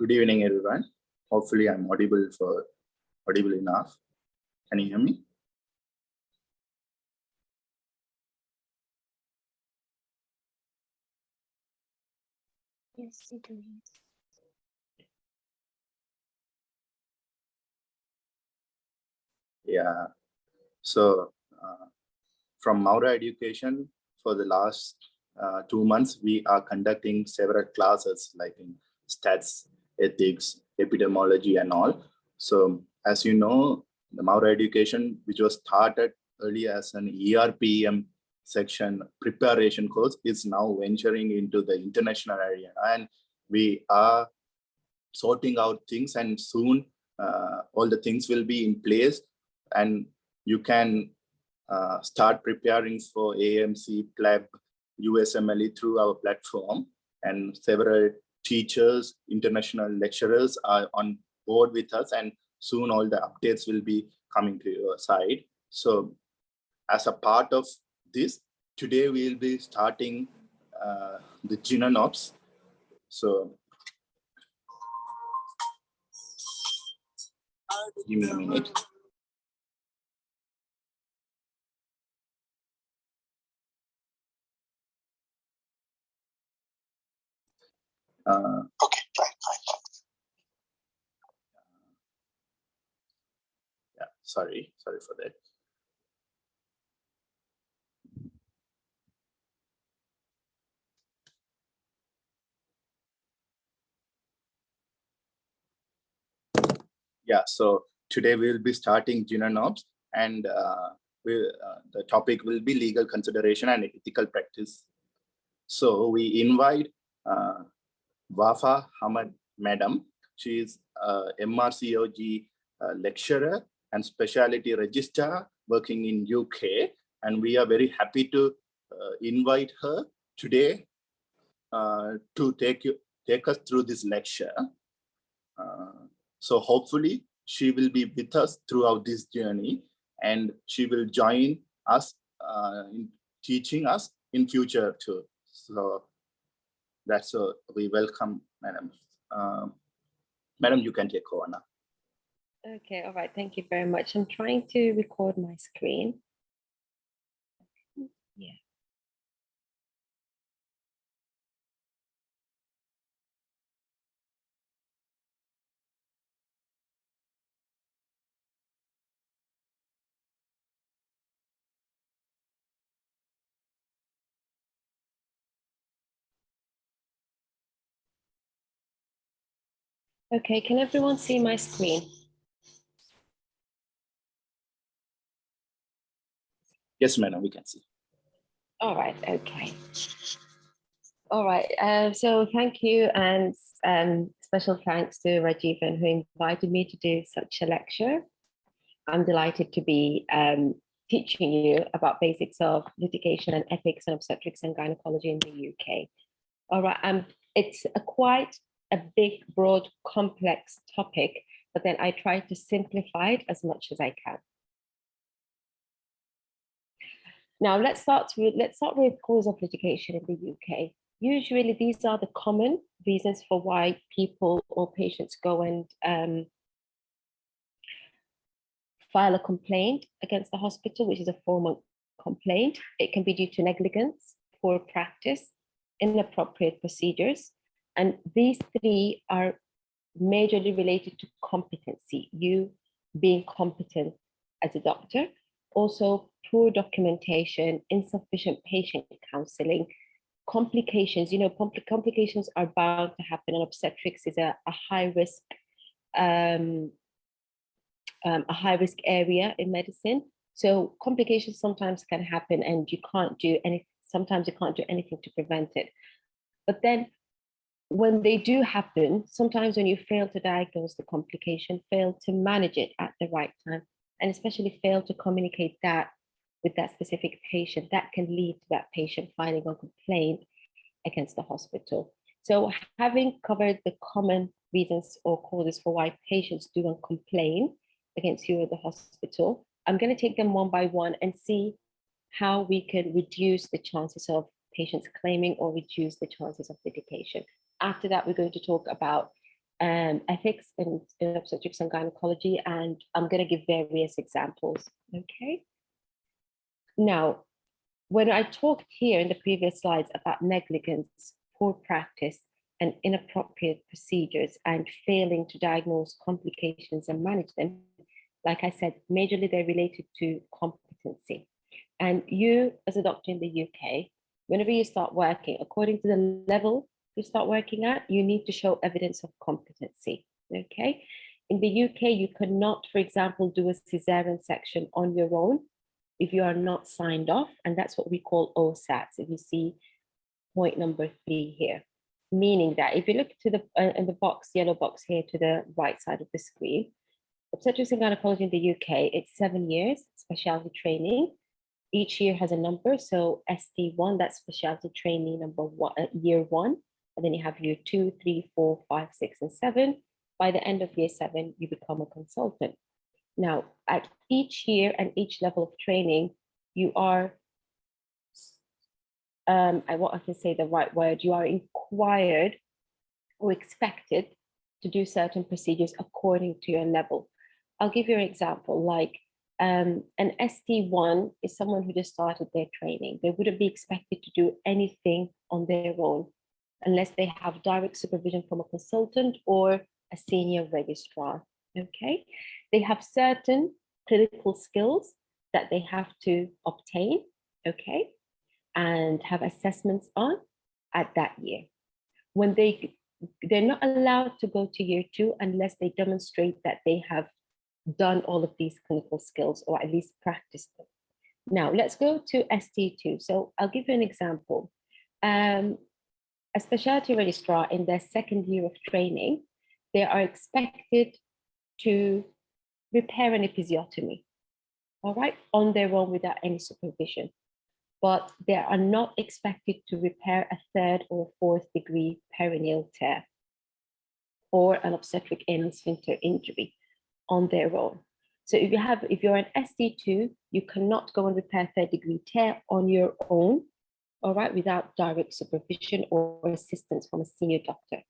Good evening, everyone. Hopefully, I'm audible enough. Can you hear me? Yes, it is. Yeah. So, from Maura Education, for the last 2 months, we are conducting several classes like in stats, ethics, epidemiology, and all. So, as you know, the Maura Education, which was started earlier as an ERPM section preparation course, is now venturing into the international area, and we are sorting out things, and soon all the things will be in place, and you can start preparing for AMC, PLAB, USMLE through our platform, and several teachers, international lecturers are on board with us, and soon all the updates will be coming to your side. So as a part of this, today we will be starting the Gyn and Obs. So give me a minute. Okay, fine. Yeah, sorry for that. Yeah, so today we'll be starting Gyn and Obs, and the topic will be legal consideration and ethical practice. So we invite Wafa Hamad Madam. She is MRCOG lecturer and specialty registrar working in UK, and we are very happy to invite her today to take us through this lecture. So hopefully she will be with us throughout this journey, and she will join us in teaching us in future too. So that's we welcome, Madam. Madam, you can take over now. Okay, all right. Thank you very much. I'm trying to record my screen. Yeah. Okay, can everyone see my screen? Yes, Madam, we can see. All right, okay. All right, so thank you, and special thanks to Rajivan who invited me to do such a lecture. I'm delighted to be teaching you about basics of litigation and ethics and obstetrics and gynecology in the UK. All right, it's quite a big, broad, complex topic, but then I try to simplify it as much as I can. Now let's start with cause of litigation in the UK. Usually these are the common reasons for why people or patients go and file a complaint against the hospital, which is a formal complaint. It can be due to negligence, poor practice, inappropriate procedures. And these three are majorly related to competency, you being competent as a doctor. Also, poor documentation, insufficient patient counseling, complications. You know, complications are bound to happen, and obstetrics is a high risk area in medicine. So complications sometimes can happen, and sometimes you can't do anything to prevent it. But then when they do happen, sometimes when you fail to diagnose the complication, fail to manage it at the right time, and especially fail to communicate that with that specific patient, that can lead to that patient filing a complaint against the hospital. So having covered the common reasons or causes for why patients do not complain against you or the hospital, I'm going to take them one by one and see how we can reduce the chances of patients claiming or reduce the chances of litigation. After that, we're going to talk about ethics in obstetrics and gynecology, and I'm going to give various examples. Okay. Now, when I talked here in the previous slides about negligence, poor practice, and inappropriate procedures, and failing to diagnose complications and manage them, like I said, majorly they're related to competency. And you, as a doctor in the UK, whenever you start working, according to the level you start working at, you need to show evidence of competency. Okay. In the UK, you cannot, for example, do a cesarean section on your own if you are not signed off, and that's what we call OSATs. If you see point number 3 here, meaning that if you look to the in the box, yellow box here to the right side of the screen, obstetrics and gynecology in the UK, it's 7 years specialty training. Each year has a number, so ST1, that's specialty training number 1, year 1, and then you have year 2, 3, 4, 5, 6, and 7. By the end of year 7, you become a consultant. Now, at each year and each level of training, you are, I can say the right word, you are required or expected to do certain procedures according to your level. I'll give you an example, like an ST1 is someone who just started their training. They wouldn't be expected to do anything on their own unless they have direct supervision from a consultant or a senior registrar. Okay, they have certain clinical skills that they have to obtain, okay, and have assessments on at that year. When they're not allowed to go to year 2 unless they demonstrate that they have done all of these clinical skills or at least practiced them. Now let's go to ST2. So I'll give you an example. A specialty registrar in their 2nd year of training, they are expected to repair an episiotomy, all right, on their own without any supervision. But they are not expected to repair a 3rd or 4th degree perineal tear or an obstetric anal sphincter injury on their own. So if you're an ST2, you cannot go and repair 3rd degree tear on your own, all right, without direct supervision or assistance from a senior doctor.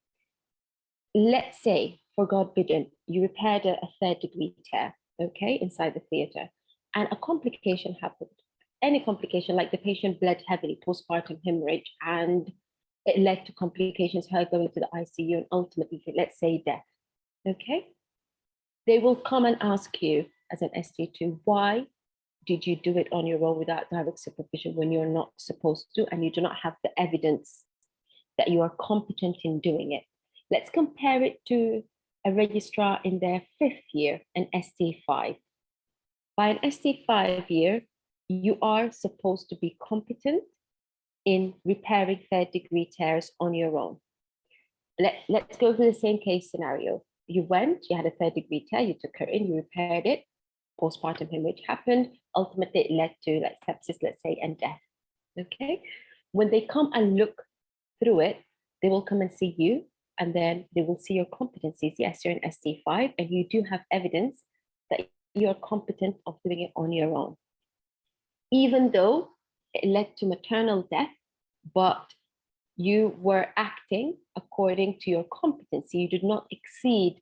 Let's say, for God bidden, you repaired a 3rd degree tear, okay, inside the theater, and a complication happened. Any complication, like the patient bled heavily, postpartum hemorrhage, and it led to complications, her going to the ICU, and ultimately, let's say, death, okay? They will come and ask you as an ST2, why did you do it on your own without direct supervision when you're not supposed to, and you do not have the evidence that you are competent in doing it? Let's compare it to a registrar in their 5th year, an ST5. By an ST5 year, you are supposed to be competent in repairing 3rd degree tears on your own. Let's go through the same case scenario. You went, you had a 3rd degree tear, you took her in, you repaired it, postpartum hemorrhage happened, ultimately it led to like sepsis, let's say, and death, okay? When they come and look through it, they will come and see you, and then they will see your competencies. Yes, you're an ST5, and you do have evidence that you're competent of doing it on your own. Even though it led to maternal death, but you were acting according to your competency. You did not exceed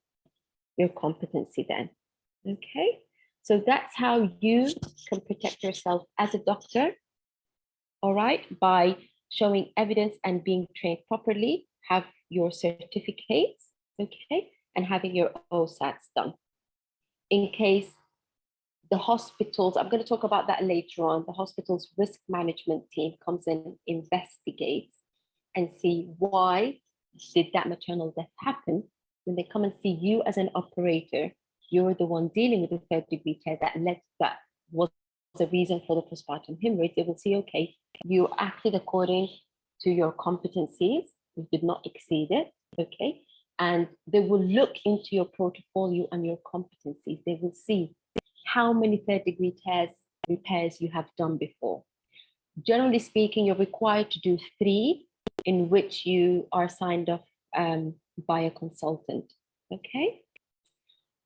your competency then, okay? So that's how you can protect yourself as a doctor, all right, by showing evidence and being trained properly, have your certificates, okay, and having your OSATs done. In case the hospitals, I'm going to talk about that later on, the hospital's risk management team comes in, investigates, and see why did that maternal death happen. When they come and see you as an operator, you're the one dealing with the 3rd degree tear that was the reason for the postpartum hemorrhage. They will see, okay, you acted according to your competencies, you did not exceed it, okay? And they will look into your portfolio and your competencies. They will see how many 3rd degree tears repairs you have done before. Generally speaking, you're required to do 3 in which you are signed off by a consultant, okay?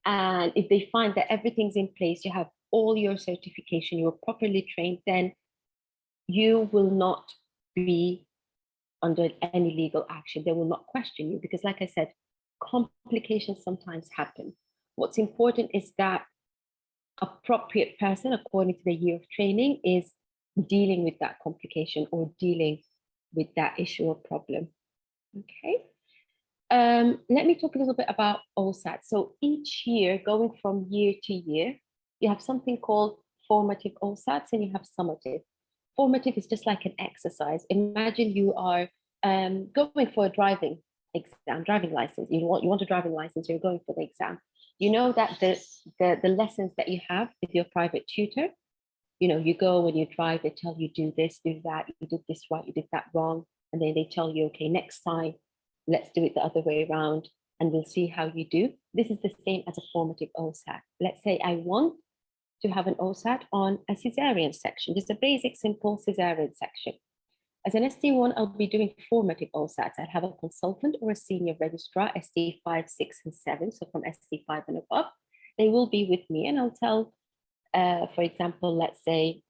And if they find that everything's in place, you have all your certification, you're properly trained, then you will not be under any legal action. They will not question you because, like I said, complications sometimes happen. What's important is that appropriate person, according to the year of training, is dealing with that complication or dealing with that issue or problem. Okay. Let me talk a little bit about OSAT. So each year, going from year to year, you have something called formative OSATs and you have summative. Formative is just like an exercise. Imagine you are going for a driving exam, driving license. You want a driving license, you're going for the exam. You know that the lessons that you have with your private tutor, you know, you go when you drive, they tell you do this, do that, you did this right, you did that wrong. And then they tell you, okay, next time, let's do it the other way around and we'll see how you do. This is the same as a formative OSAT. Let's say I want to have an OSAT on a cesarean section, just a basic, simple cesarean section. As an ST1, I'll be doing formative OSATs. I'll have a consultant or a senior registrar, ST5, 6, and 7, so from ST5 and above. They will be with me and I'll tell, for example, let's say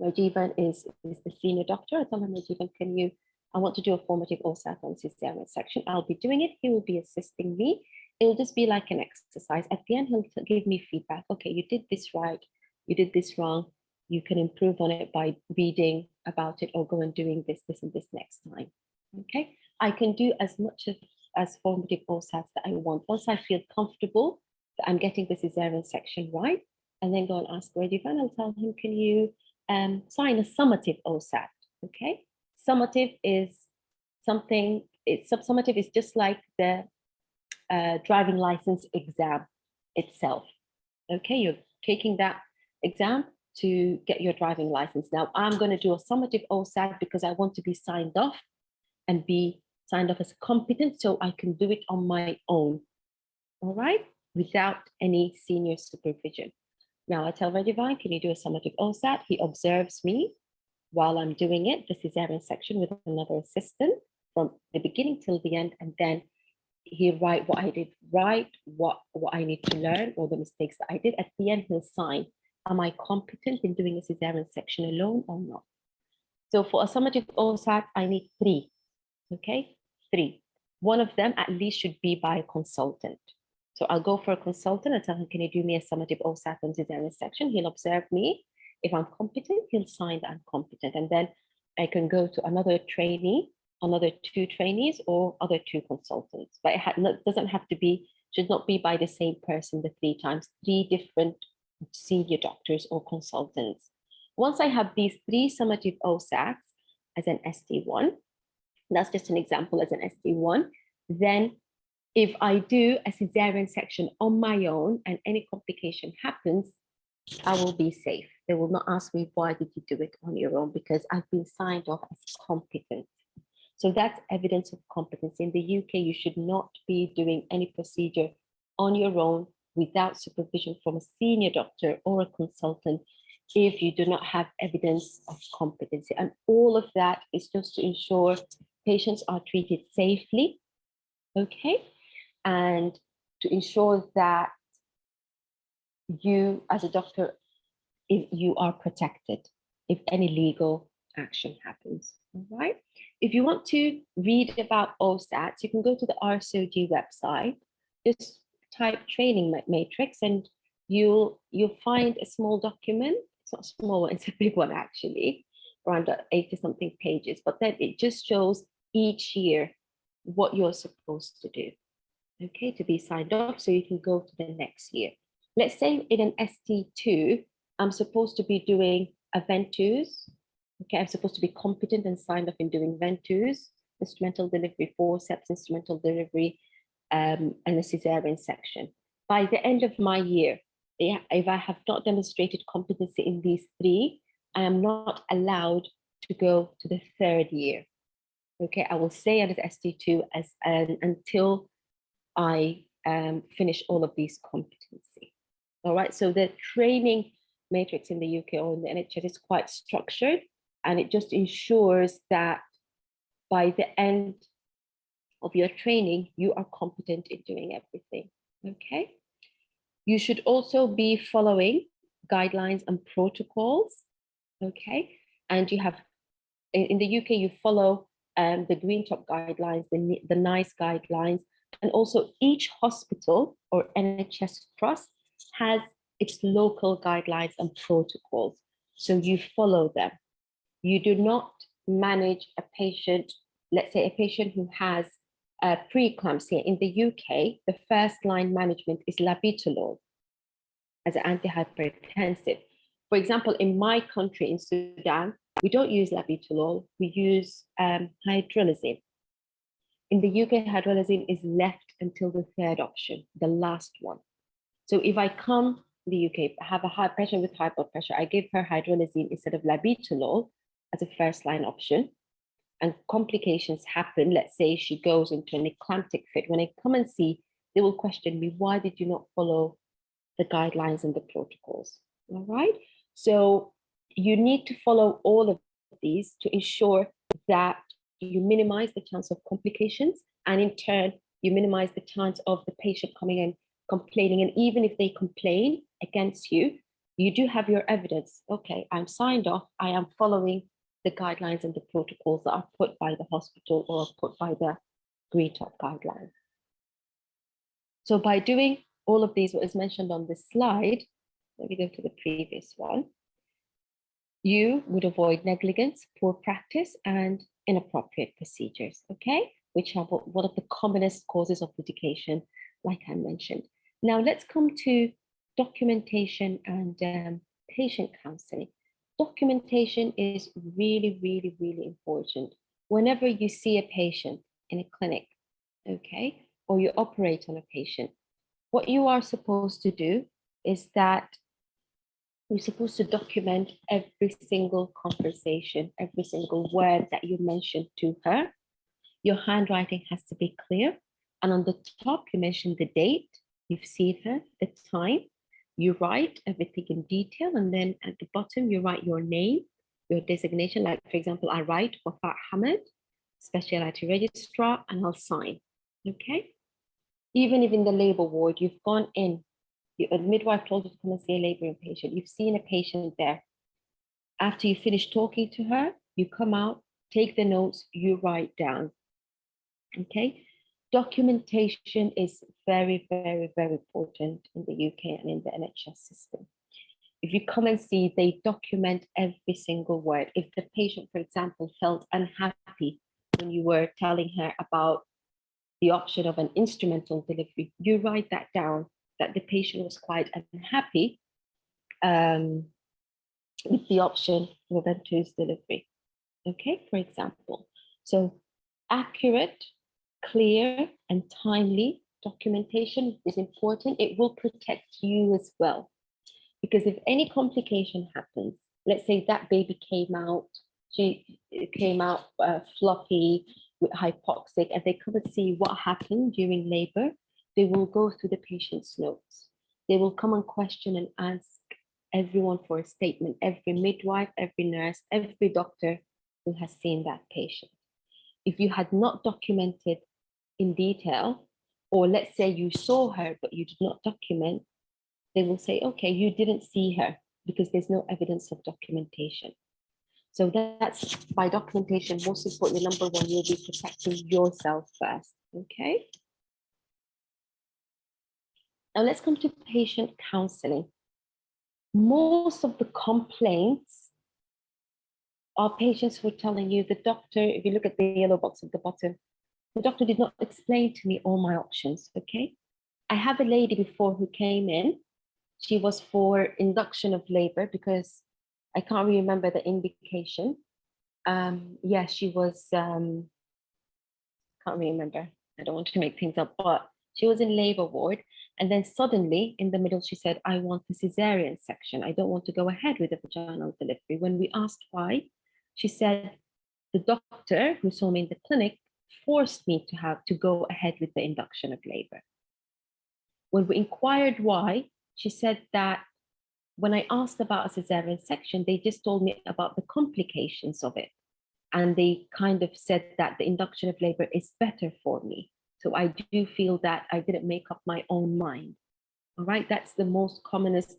Rajivan is the senior doctor. I tell him, Rajivan, I want to do a formative OSAT on cesarean section. I'll be doing it. He will be assisting me. It'll just be like an exercise. At the end, he'll give me feedback. Okay, you did this right. You did this wrong. You can improve on it by reading about it or go and doing this, this, and this next time. Okay, I can do as much as formative OSATs that I want. Once I feel comfortable that I'm getting the cesarean section right, and then go and ask Rajivan, I'll tell him, can you sign a summative OSAT? Okay, summative is something, summative is just like the driving license exam itself. Okay, you're taking that exam to get your driving license. Now I'm going to do a summative OSAT because I want to be signed off and be signed off as competent so I can do it on my own. All right, without any senior supervision. Now I tell Rajivan, can you do a summative OSAT? He observes me while I'm doing it, the cesarean section with another assistant from the beginning till the end, and then he write what I did right, what I need to learn, or the mistakes that I did. At the end, he'll sign, am I competent in doing a cesarean section alone or not? So for a summative OSAT, I need 3, okay? 3. One of them at least should be by a consultant. So I'll go for a consultant and tell him, can you do me a summative OSAT on cesarean section? He'll observe me. If I'm competent, he'll sign that I'm competent. And then I can go to another trainee, another 2 trainees, or other 2 consultants. But it doesn't have to be, should not be by the same person the 3 times, 3 different senior doctors or consultants. Once I have these 3 summative OSATs as an ST1, that's just an example as an ST1, then if I do a cesarean section on my own and any complication happens, I will be safe. They will not ask me, why did you do it on your own? Because I've been signed off as competent. So that's evidence of competence. In the UK, you should not be doing any procedure on your own without supervision from a senior doctor or a consultant if you do not have evidence of competency. And all of that is just to ensure patients are treated safely, okay? And to ensure that you, as a doctor, if you are protected if any legal action happens, all right? If you want to read about OSATs, you can go to the RCOG website, just type training matrix, and you'll find a small document. It's not small, it's a big one actually, around 80-something pages, but then it just shows each year what you're supposed to do, okay, to be signed off so you can go to the next year. Let's say in an ST2, I'm supposed to be doing a ventouse. Okay, I'm supposed to be competent and signed off in doing ventouse, instrumental delivery, forceps, instrumental delivery, and a cesarean section. By the end of my year, if I have not demonstrated competency in these 3, I am not allowed to go to the 3rd year. Okay, I will stay at ST2 until I finish all of these competency. All right, so the training matrix in the UK or in the NHS is quite structured, and it just ensures that by the end of your training, you are competent in doing everything, okay? You should also be following guidelines and protocols, okay? And you have, in the UK, you follow the Green Top guidelines, the NICE guidelines, And also each hospital or NHS trust has its local guidelines and protocols. So you follow them. You do not manage a patient, let's say a patient who has preeclampsia. In the UK, the first line management is labetalol as an antihypertensive. For example, in my country, in Sudan, we don't use labetalol, we use hydralazine. In the UK, hydralazine is left until the third option, the last one. So if I come to the UK, have a high patient with high blood pressure, I give her hydralazine instead of labetalol as a first line option, and complications happen. Let's say she goes into an eclamptic fit. When I come and see, they will question me, why did you not follow the guidelines and the protocols? All right. So you need to follow all of these to ensure that you minimize the chance of complications, and in turn, you minimize the chance of the patient coming in complaining. And even if they complain against you, you do have your evidence. Okay, I'm signed off. I am following the guidelines and the protocols that are put by the hospital or put by the Green Top guidelines. So by doing all of these, what is mentioned on this slide, let me go to the previous one, you would avoid negligence, poor practice, and inappropriate procedures, okay? Which are one of the commonest causes of litigation, like I mentioned. Now let's come to documentation and patient counseling. Documentation is really, really, really important. Whenever you see a patient in a clinic, okay, or you operate on a patient, what you are supposed to do is that you're supposed to document every single conversation, every single word that you mentioned to her. Your handwriting has to be clear. And on the top, you mention the date you've seen her, the time. You write everything in detail. And then at the bottom, you write your name, your designation. Like, for example, I write Wafat Hamid, specialty registrar, and I'll sign. Okay. Even if in the labor ward, you've gone in, a midwife told you to come and see a laboring patient. You've seen a patient there. After you finish talking to her, you come out, take the notes, you write down. Okay. Documentation is very, very, very important in the UK and in the NHS system. If you come and see, they document every single word. If the patient, for example, felt unhappy when you were telling her about the option of an instrumental delivery, you write that down, that the patient was quite unhappy with the option for ventouse delivery, okay, for example. So accurate, clear, and timely documentation is important. It will protect you as well. Because if any complication happens, let's say that baby came out, she came out floppy, with hypoxic, and they come and see what happened during labor, they will go through the patient's notes. They will come and question and ask everyone for a statement, every midwife, every nurse, every doctor who has seen that patient. If you had not documented in detail, or let's say you saw her, but you did not document, they will say, okay, you didn't see her because there's no evidence of documentation. So that's by documentation, most importantly, number one, you'll be protecting yourself first, okay? Now let's come to patient counseling. Most of the complaints are patients who are telling you, the doctor, if you look at the yellow box at the bottom, the doctor did not explain to me all my options, okay? I have a lady before who came in. She was for induction of labor because I can't really remember the indication. Yeah, she was, can't really remember. I don't want to make things up, but she was in labor ward. And then suddenly in the middle, she said, I want the cesarean section. I don't want to go ahead with the vaginal delivery. When we asked why, she said, the doctor who saw me in the clinic forced me to go ahead with the induction of labor. When we inquired why, she said that when I asked about a cesarean section, they just told me about the complications of it. And they kind of said that the induction of labor is better for me. So I do feel that I didn't make up my own mind. All right, that's the most commonest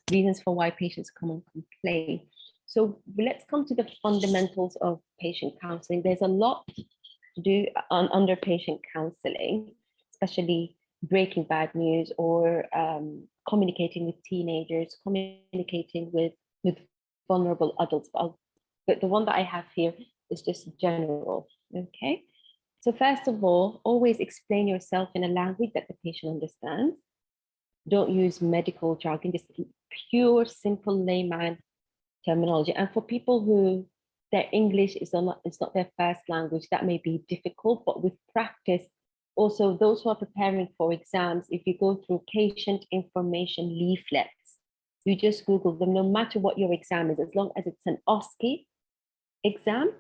reasons for why patients come and complain. So let's come to the fundamentals of patient counseling. There's a lot to do under patient counseling. especially breaking bad news or communicating with teenagers, communicating with vulnerable adults. But the one that I have here is just general, okay? So first of all, always explain yourself in a language that the patient understands. Don't use medical jargon, just pure, simple layman terminology. And for people who their English is not their first language, that may be difficult, but with practice, also those who are preparing for exams, if you go through patient information leaflets, you just Google them, no matter what your exam is, as long as it's an OSCE exam,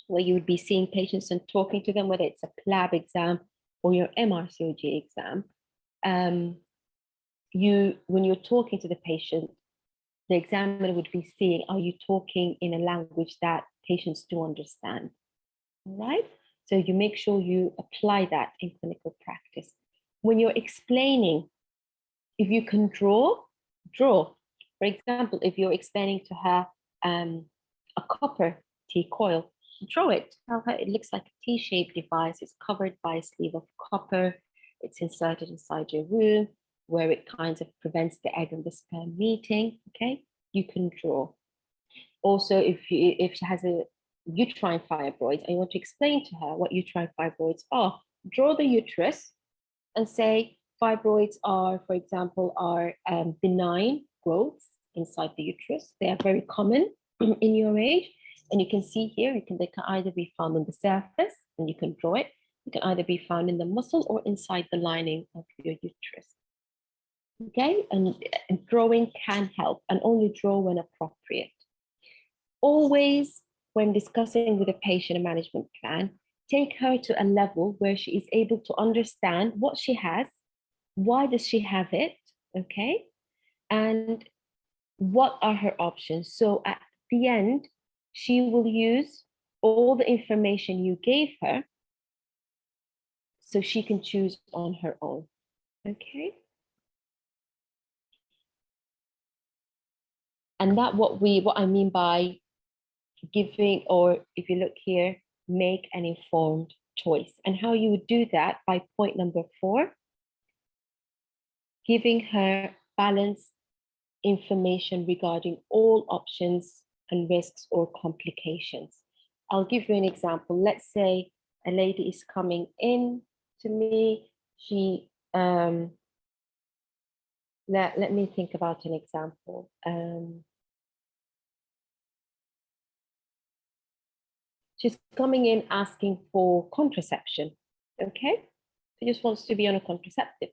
where you would be seeing patients and talking to them, whether it's a PLAB exam or your MRCOG exam, when you're talking to the patient, the examiner would be seeing, are you talking in a language that patients do understand? All right. So you make sure you apply that in clinical practice. When you're explaining, if you can draw. For example, if you're explaining to her a copper T coil, draw it. Tell her it looks like a T-shaped device. It's covered by a sleeve of copper. It's inserted inside your womb, where it kind of prevents the egg and the sperm meeting. Okay, you can draw. Also, if she has a uterine fibroids and you want to explain to her what uterine fibroids are, draw the uterus and say fibroids are, for example, are benign growths inside the uterus. They are very common in your age. And you can see here, they can either be found on the surface, and you can draw it. It can either be found in the muscle or inside the lining of your uterus. Okay, and drawing can help, and only draw when appropriate. Always, when discussing with a patient a management plan, take her to a level where she is able to understand what she has, why does she have it, okay, and what are her options. So at the end, she will use all the information you gave her so she can choose on her own, okay? And that what I mean by giving, or if you look here, make an informed choice. And how you would do that, by point number 4, giving her balanced information regarding all options and risks or complications. I'll give you an example. Let's say a lady is coming in to me. She, let me think about an example. She's coming in asking for contraception, okay? She just wants to be on a contraceptive.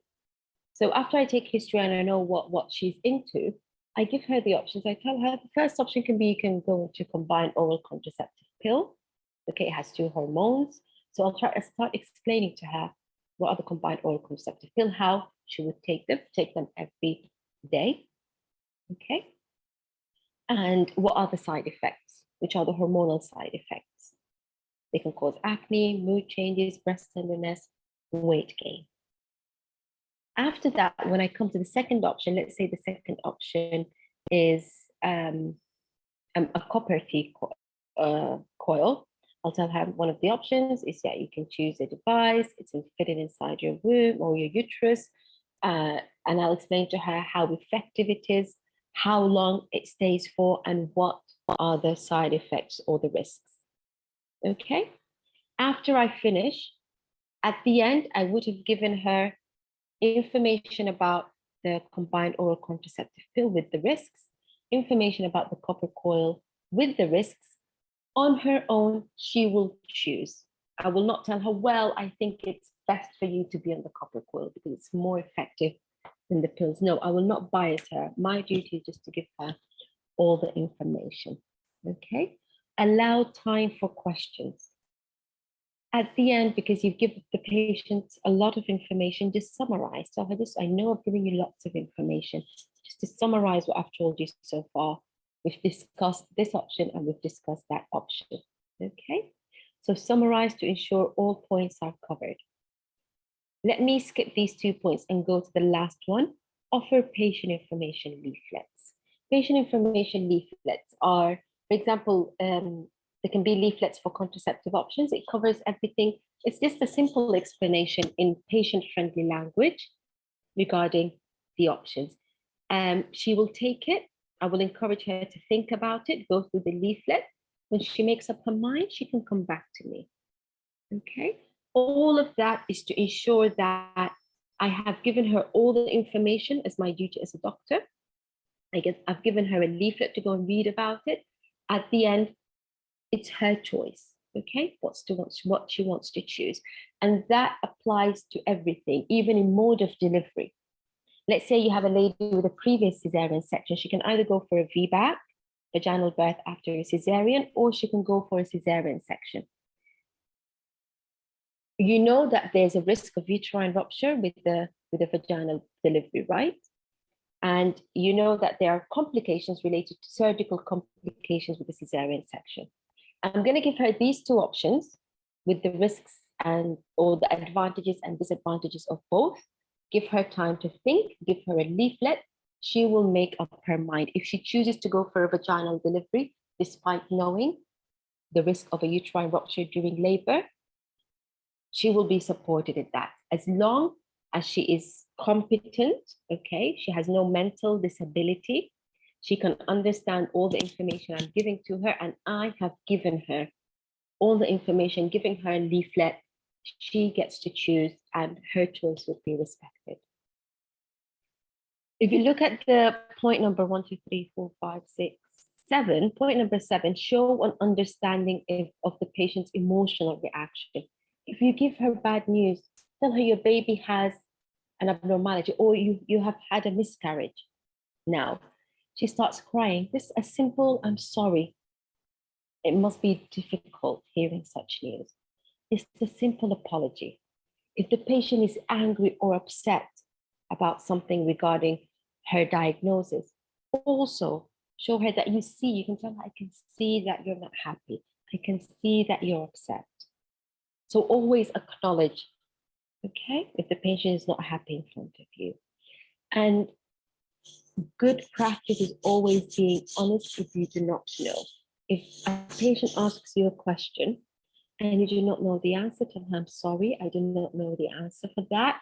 So after I take history and I know what she's into, I give her the options. I tell her the first option can be you can go into combined oral contraceptive pill. Okay, it has 2 hormones. So I'll try to start explaining to her what are the combined oral contraceptive pill, how she would take them every day. Okay. And what are the side effects, which are the hormonal side effects. They can cause acne, mood changes, breast tenderness, weight gain. After that, when I come to the second option, let's say the second option is a copper T coil. I'll tell her one of the options is, yeah, you can choose a device. It's fitted inside your womb or your uterus. And I'll explain to her how effective it is, how long it stays for, and what are the side effects or the risks. Okay. After I finish, at the end, I would have given her information about the combined oral contraceptive pill with the risks, information about the copper coil with the risks. On her own, she will choose. I will not tell her, well, I think it's best for you to be on the copper coil because it's more effective than the pills. No, I will not bias her. My duty is just to give her all the information. Okay. Allow time for questions. At the end, because you've given the patient a lot of information, just summarize. So I know I've given you lots of information. Just to summarize what I've told you so far. We've discussed this option and we've discussed that option. Okay, so summarize to ensure all points are covered. Let me skip these 2 points and go to the last one. Offer patient information leaflets. Patient information leaflets are, for example, There can be leaflets for contraceptive options. It covers everything. It's just a simple explanation in patient-friendly language regarding the options. She will take it. I will encourage her to think about it, go through the leaflet. When she makes up her mind, she can come back to me. Okay. All of that is to ensure that I have given her all the information as my duty as a doctor. I've given her a leaflet to go and read about it. At the end, it's her choice. Okay, what she wants to choose. And that applies to everything, even in mode of delivery. Let's say you have a lady with a previous cesarean section. She can either go for a VBAC, vaginal birth after a cesarean, or she can go for a cesarean section. You know that there's a risk of uterine rupture with the vaginal delivery, right? And you know that there are complications related to surgical complications with the cesarean section. I'm going to give her these two options with the risks and all the advantages and disadvantages of both. Give her time to think, give her a leaflet. She will make up her mind. If she chooses to go for a vaginal delivery, despite knowing the risk of a uterine rupture during labor, she will be supported in that, as long as she is competent, okay? She has no mental disability. She can understand all the information I'm giving to her, and I have given her all the information, giving her a leaflet. She gets to choose, and her choice will be respected. If you look at the point number 1, 2, 3, 4, 5, 6, 7, point number 7, show an understanding of the patient's emotional reaction. If you give her bad news, tell her your baby has an abnormality, or you have had a miscarriage. Now, she starts crying. This a simple, I'm sorry. It must be difficult hearing such news. It's a simple apology. If the patient is angry or upset about something regarding her diagnosis, also show her that you can tell her, I can see that you're not happy. I can see that you're upset. So always acknowledge, okay, if the patient is not happy in front of you. And good practice is always being honest if you do not know. If a patient asks you a question and you do not know the answer, tell them, I'm sorry, I do not know the answer for that,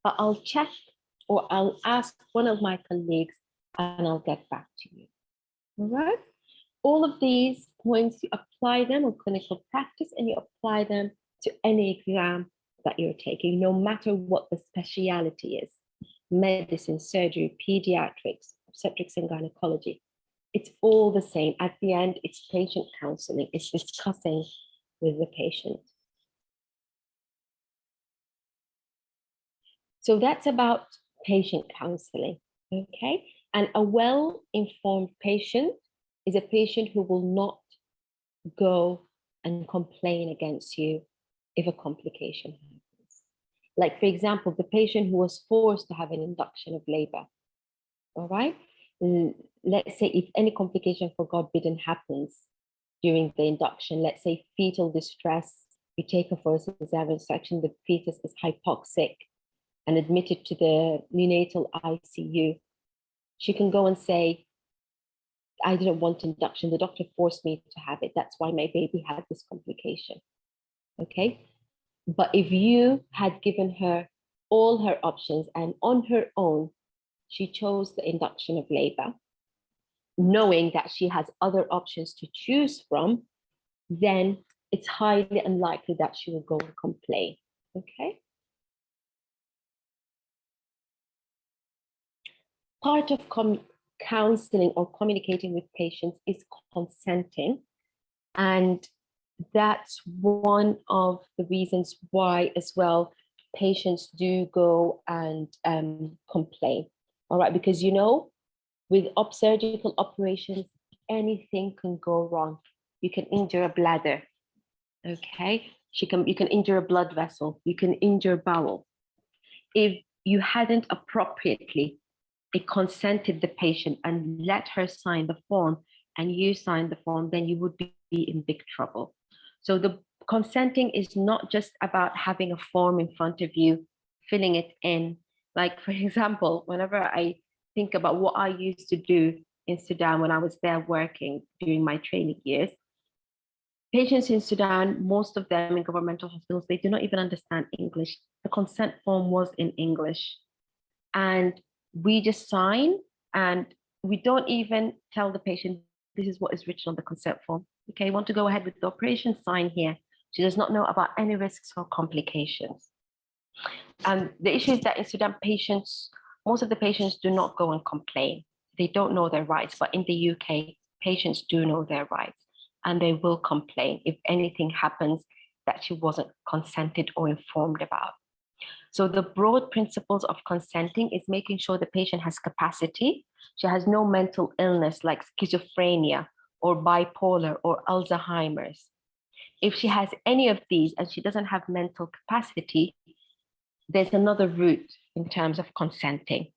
but I'll check or I'll ask one of my colleagues and I'll get back to you. All right? All of these points, you apply them on clinical practice and you apply them to any exam that you're taking, no matter what the speciality is. Medicine, surgery, pediatrics, obstetrics and gynecology. It's all the same. At the end, it's patient counseling. It's discussing with the patient. So that's about patient counseling, okay? And a well-informed patient is a patient who will not go and complain against you if a complication happens. Like, for example, the patient who was forced to have an induction of labor, all right? Let's say if any complication, for God forbid, happens during the induction, let's say fetal distress, you take her for a cesarean section, the fetus is hypoxic and admitted to the neonatal ICU, she can go and say, I didn't want induction, the doctor forced me to have it, that's why my baby had this complication, okay? But if you had given her all her options and on her own, she chose the induction of labor, knowing that she has other options to choose from, then it's highly unlikely that she will go and complain, okay? Part of counseling or communicating with patients is consenting. And that's one of the reasons why as well patients do go and complain. All right, because you know, with surgical operations, anything can go wrong. You can injure a bladder, okay? You can injure a blood vessel, you can injure bowel. If you hadn't appropriately consented the patient and let her sign the form and you sign the form, then you would be in big trouble. So the consenting is not just about having a form in front of you, filling it in. Like, for example, whenever I think about what I used to do in Sudan when I was there working during my training years, Patients in Sudan, most of them in governmental hospitals, they do not even understand English. The consent form was in English. And we just sign, and we don't even tell the patient, this is what is written on the consent form. Okay, want to go ahead with the operation, sign here. She does not know about any risks or complications. And the issue is that in Sudan, most of the patients do not go and complain. They don't know their rights, but in the UK, patients do know their rights, and they will complain if anything happens that she wasn't consented or informed about. So the broad principles of consenting is making sure the patient has capacity. She has no mental illness like schizophrenia or bipolar or Alzheimer's. If she has any of these and she doesn't have mental capacity, there's another route in terms of consenting.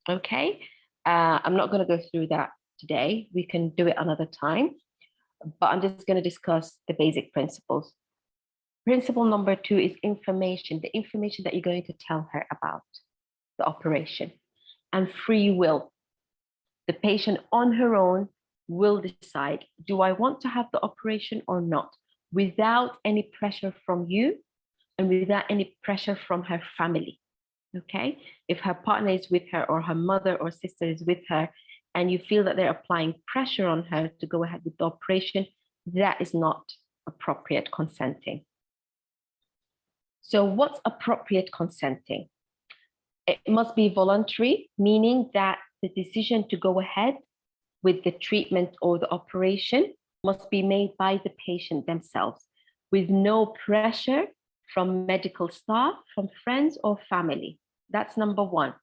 Okay, I'm not going to go through that today. We can do it another time, but I'm just going to discuss the basic principles. Principle number 2 is information, the information that you're going to tell her about the operation, and free will. The patient on her own will decide, do I want to have the operation or not, without any pressure from you and without any pressure from her family. Okay, if her partner is with her or her mother or sister is with her and you feel that they're applying pressure on her to go ahead with the operation, that is not appropriate consenting. So what's appropriate consenting? It must be voluntary, meaning that the decision to go ahead with the treatment or the operation must be made by the patient themselves, with no pressure from medical staff, from friends or family. That's number 1.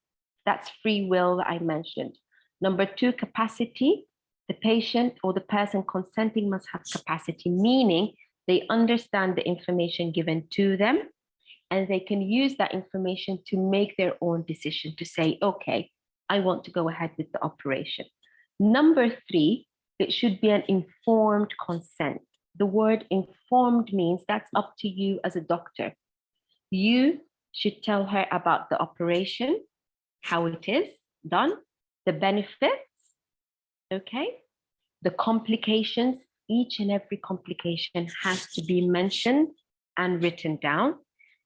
That's free will that I mentioned. Number 2, capacity. The patient or the person consenting must have capacity, meaning they understand the information given to them and they can use that information to make their own decision to say, okay, I want to go ahead with the operation. Number 3, it should be an informed consent. The word informed means that's up to you as a doctor. You should tell her about the operation, how it is done, the benefits, okay? The complications, each and every complication has to be mentioned and written down,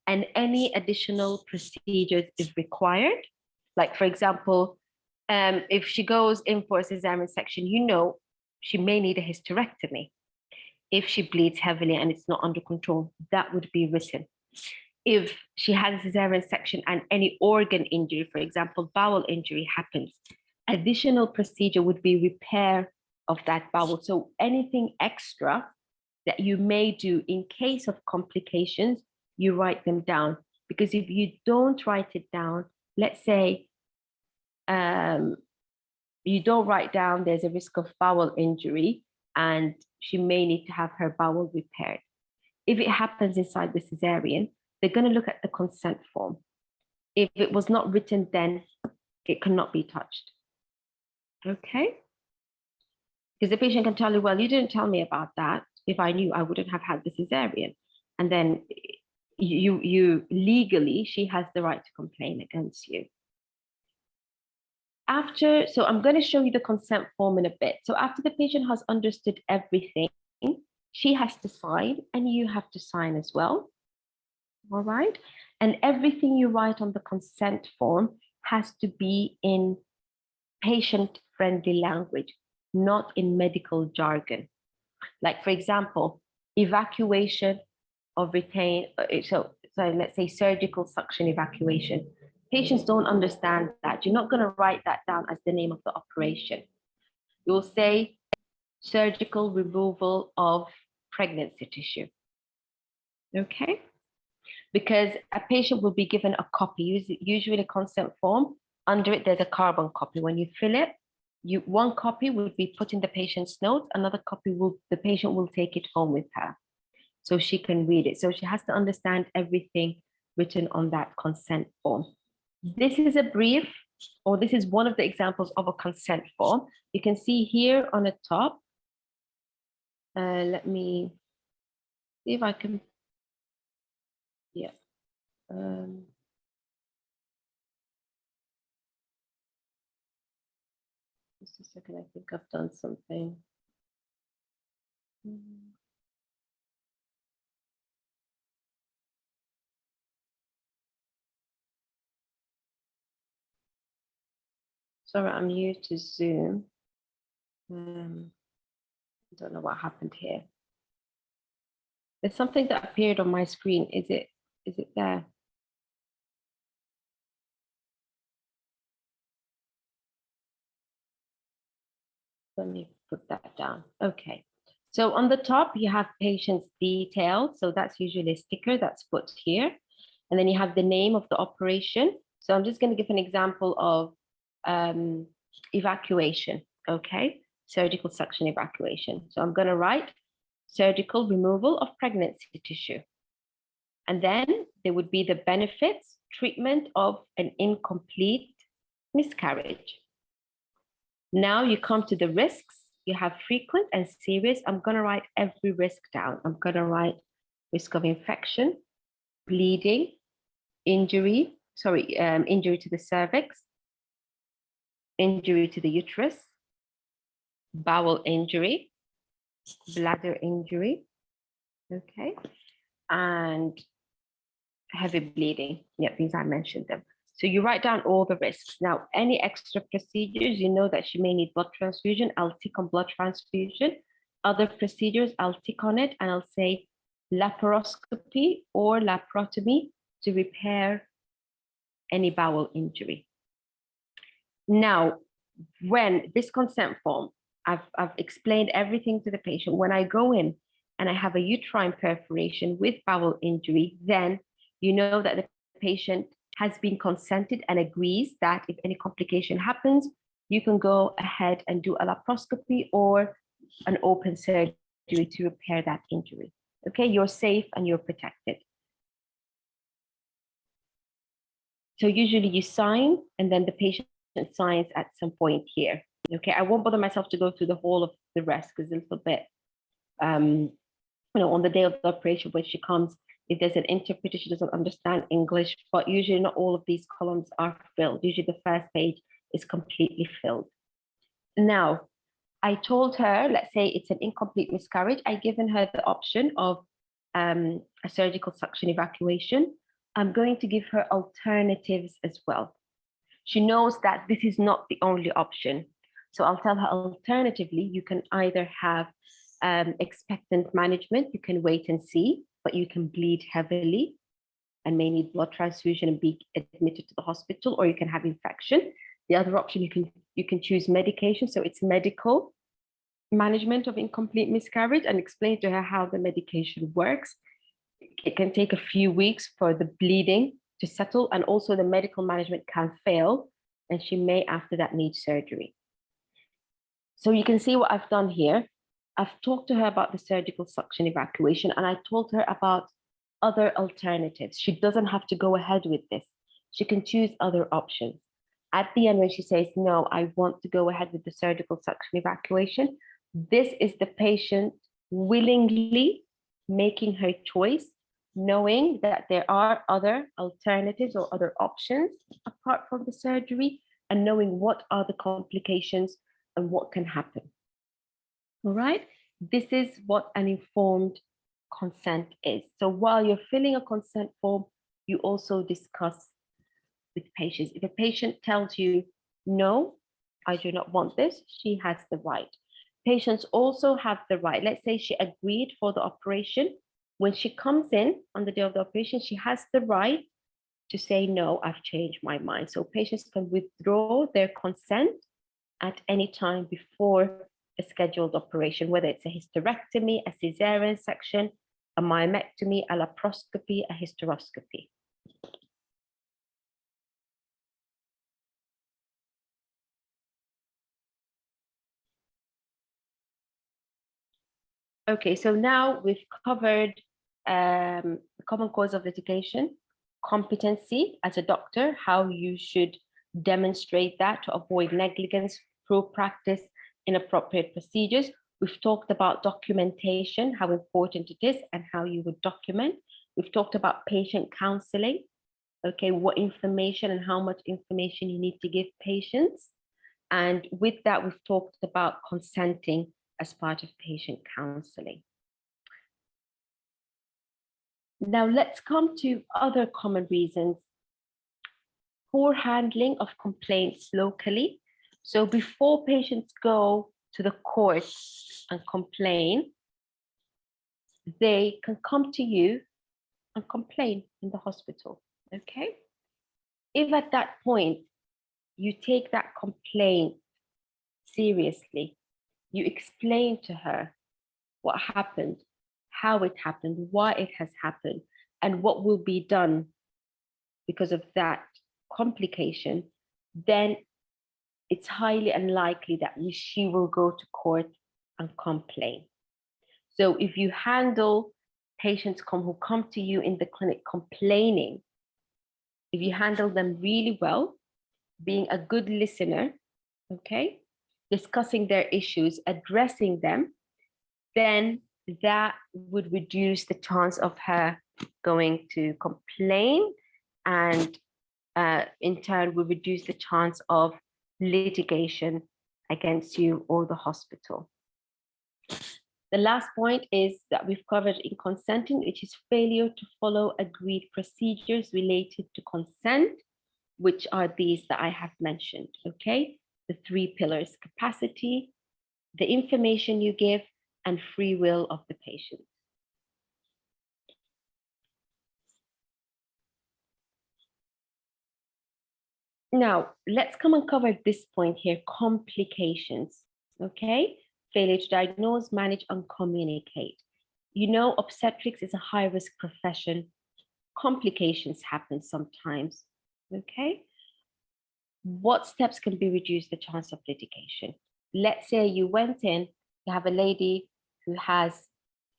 and any additional procedures if required. Like, for example, if she goes in for a cesarean section, you know, she may need a hysterectomy. If she bleeds heavily and it's not under control, that would be written. If she has a cesarean section and any organ injury, for example, bowel injury happens, additional procedure would be repair of that bowel. So anything extra that you may do in case of complications, you write them down. Because if you don't write it down, let's say you don't write down there's a risk of bowel injury and she may need to have her bowel repaired. If it happens inside the cesarean, they're going to look at the consent form. If it was not written, then it cannot be touched. Okay? Because the patient can tell you, well, you didn't tell me about that. If I knew, I wouldn't have had the cesarean. And then you legally, she has the right to complain against you. So I'm going to show you the consent form in a bit. So after the patient has understood everything, she has to sign and you have to sign as well. All right. And everything you write on the consent form has to be in patient-friendly language, not in medical jargon. Like, for example, evacuation of retained, so let's say surgical suction evacuation. Patients don't understand that. You're not going to write that down as the name of the operation. You'll say surgical removal of pregnancy tissue. Okay? Because a patient will be given a copy, usually a consent form. Under it, there's a carbon copy. When you fill it, one copy will be put in the patient's notes, another copy the patient will take it home with her so she can read it. So she has to understand everything written on that consent form. This is a brief, or this is one of the examples of a consent form. You can see here on the top. Let me see if I can, yeah. Just a second, I think I've done something. Sorry, I'm new to Zoom. I don't know what happened here. There's something that appeared on my screen. Is it there? Let me put that down. Okay. So on the top, you have patient's details. So that's usually a sticker that's put here. And then you have the name of the operation. So I'm just going to give an example of evacuation. Okay. Surgical suction evacuation. So I'm going to write surgical removal of pregnancy tissue. And then there would be the benefits, treatment of an incomplete miscarriage. Now you come to the risks. You have frequent and serious. I'm going to write every risk down. I'm going to write risk of infection, bleeding, injury to the cervix, injury to the uterus, bowel injury, bladder injury, okay, and heavy bleeding. Yeah, these I mentioned them. So you write down all the risks. Now, any extra procedures, you know that she may need blood transfusion. I'll tick on blood transfusion. Other procedures, I'll tick on it and I'll say laparoscopy or laparotomy to repair any bowel injury. Now, when this consent form, I've explained everything to the patient. When I go in and I have a uterine perforation with bowel injury, then you know that the patient has been consented and agrees that if any complication happens, you can go ahead and do a laparoscopy or an open surgery to repair that injury. Okay, you're safe and you're protected. So usually you sign and then the patient signs at some point here. Okay, I won't bother myself to go through the whole of the rest because it's a little bit, on the day of the operation when she comes, if there's an interpreter, she doesn't understand English, but usually not all of these columns are filled. Usually the first page is completely filled. Now, I told her, let's say it's an incomplete miscarriage. I've given her the option of a surgical suction evacuation. I'm going to give her alternatives as well. She knows that this is not the only option. So I'll tell her alternatively, you can either have expectant management, you can wait and see, but you can bleed heavily and may need blood transfusion and be admitted to the hospital, or you can have infection. The other option, you can choose medication. So it's medical management of incomplete miscarriage, and explain to her how the medication works. It can take a few weeks for the bleeding to settle, and also the medical management can fail, and she may after that need surgery. So you can see what I've done here. I've talked to her about the surgical suction evacuation, and I told her about other alternatives. She doesn't have to go ahead with this. She can choose other options. At the end, when she says, no, I want to go ahead with the surgical suction evacuation, this is the patient willingly making her choice, knowing that there are other alternatives or other options apart from the surgery, and knowing what are the complications and what can happen. All right, this is what an informed consent is. So while you're filling a consent form, you also discuss with patients. If a patient tells you, no, I do not want this, she has the right. Patients also have the right. Let's say she agreed for the operation. When she comes in on the day of the operation, she has the right to say, no, I've changed my mind. So patients can withdraw their consent at any time before a scheduled operation, whether it's a hysterectomy, a cesarean section, a myomectomy, a laparoscopy, a hysteroscopy. Okay, so now we've covered the common cause of litigation, competency as a doctor, how you should demonstrate that to avoid negligence, poor practice, inappropriate procedures. We've talked about documentation, how important it is and how you would document. We've talked about patient counseling, okay, what information and how much information you need to give patients. And with that, we've talked about consenting as part of patient counseling. Now let's come to other common reasons. Poor handling of complaints locally. So before patients go to the court and complain, they can come to you and complain in the hospital, okay? If at that point you take that complaint seriously, you explain to her what happened, how it happened, why it has happened, and what will be done because of that complication, then it's highly unlikely that she will go to court and complain. So if you handle patients who come to you in the clinic complaining, if you handle them really well, being a good listener, okay, discussing their issues, addressing them, then that would reduce the chance of her going to complain, and in turn will reduce the chance of litigation against you or the hospital. The last point is that we've covered in consenting, which is failure to follow agreed procedures related to consent, which are these that I have mentioned, okay? The 3 pillars: capacity, the information you give, and free will of the patient. Now, let's come and cover this point here, complications, okay? Failure to diagnose, manage, and communicate. You know, obstetrics is a high-risk profession. Complications happen sometimes, okay? What steps can be reduce the chance of litigation? Let's say you went in, you have a lady who has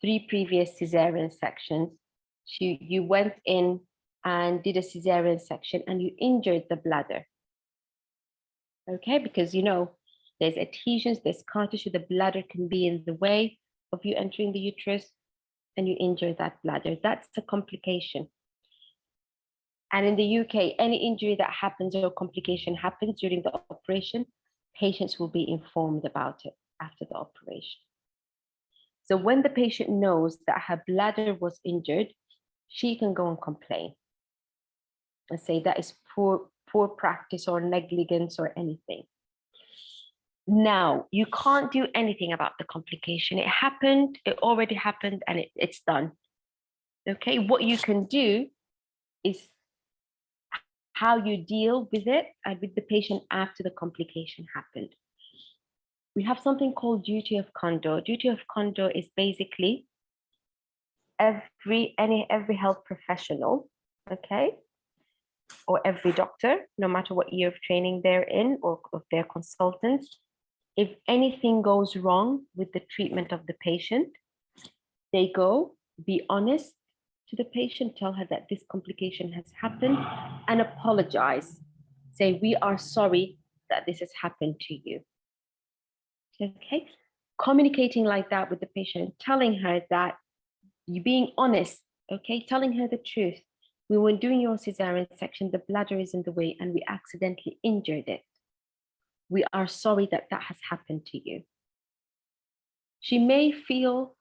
3 previous cesarean sections. You went in and did a cesarean section and you injured the bladder. Okay, because you know, there's adhesions, there's scar tissue, the bladder can be in the way of you entering the uterus and you injure that bladder. That's a complication. And in the UK, any injury that happens or complication happens during the operation, patients will be informed about it after the operation. So when the patient knows that her bladder was injured, she can go and complain and say that is poor practice or negligence or anything. Now, you can't do anything about the complication. It happened, it already happened, and it's done. Okay, what you can do is how you deal with it and with the patient after the complication happened. We have something called duty of condor. Duty of condor is basically every health professional, okay, or every doctor, no matter what year of training they're in or of their consultants, if anything goes wrong with the treatment of the patient, they go, be honest to the patient, tell her that this complication has happened and apologize. Say, we are sorry that this has happened to you. Okay, communicating like that with the patient, telling her that you being honest, okay, telling her the truth. We were doing your cesarean section, the bladder is in the way and we accidentally injured it. We are sorry that that has happened to you. She may feel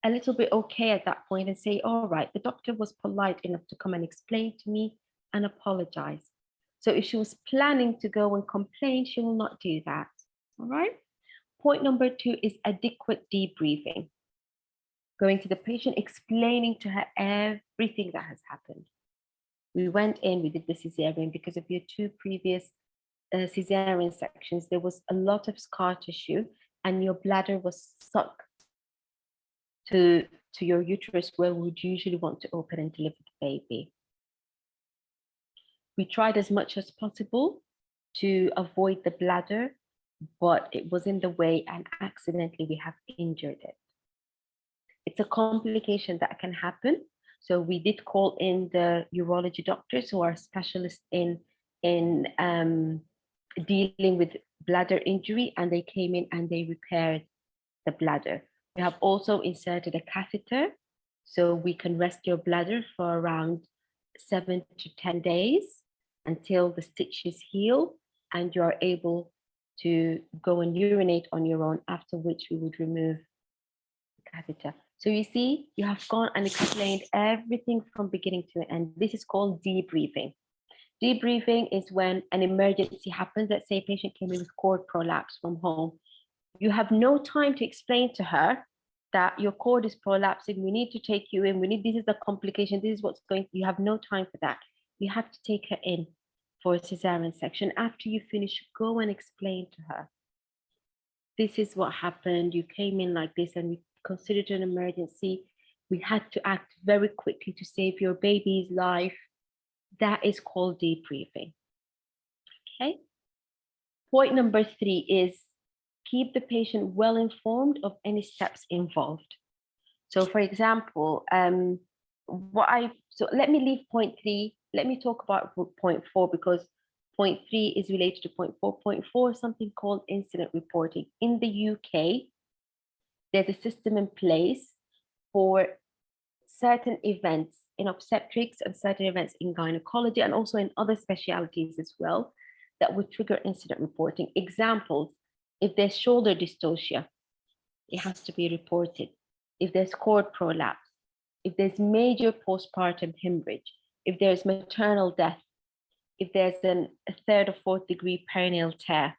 a little bit okay at that point and say, all right, the doctor was polite enough to come and explain to me and apologize. So if she was planning to go and complain, she will not do that, all right? Point number 2 is adequate debriefing. Going to the patient, explaining to her everything that has happened. We went in, we did the cesarean because of your 2 previous cesarean sections. There was a lot of scar tissue and your bladder was stuck to your uterus where we would usually want to open and deliver the baby. We tried as much as possible to avoid the bladder, but it was in the way and accidentally we have injured it. It's a complication that can happen. So we did call in the urology doctors who are specialists in dealing with bladder injury, and they came in and they repaired the bladder. We have also inserted a catheter, so we can rest your bladder for around 7 to 10 days until the stitches heal and you are able to go and urinate on your own, after which we would remove the catheter. So you see, you have gone and explained everything from beginning to end. This is called debriefing. Debriefing is when an emergency happens. Let's say a patient came in with cord prolapse from home. You have no time to explain to her that your cord is prolapsing. We need to take you in. This is the complication. This is what's going. You have no time for that. You have to take her in for a cesarean section. After you finish, go and explain to her. This is what happened. You came in like this and we considered an emergency. We had to act very quickly to save your baby's life. That is called debriefing. Okay. Point number 3 is keep the patient well informed of any steps involved. So for example, so let me leave point 3. Let me talk about point 4 because point 3 is related to point 4. Point 4 is something called incident reporting. In the UK, there's a system in place for certain events in obstetrics and certain events in gynecology and also in other specialties as well that would trigger incident reporting. Examples, if there's shoulder dystocia, it has to be reported. If there's cord prolapse, if there's major postpartum hemorrhage, if there's maternal death, if there's a 3rd or 4th degree perineal tear,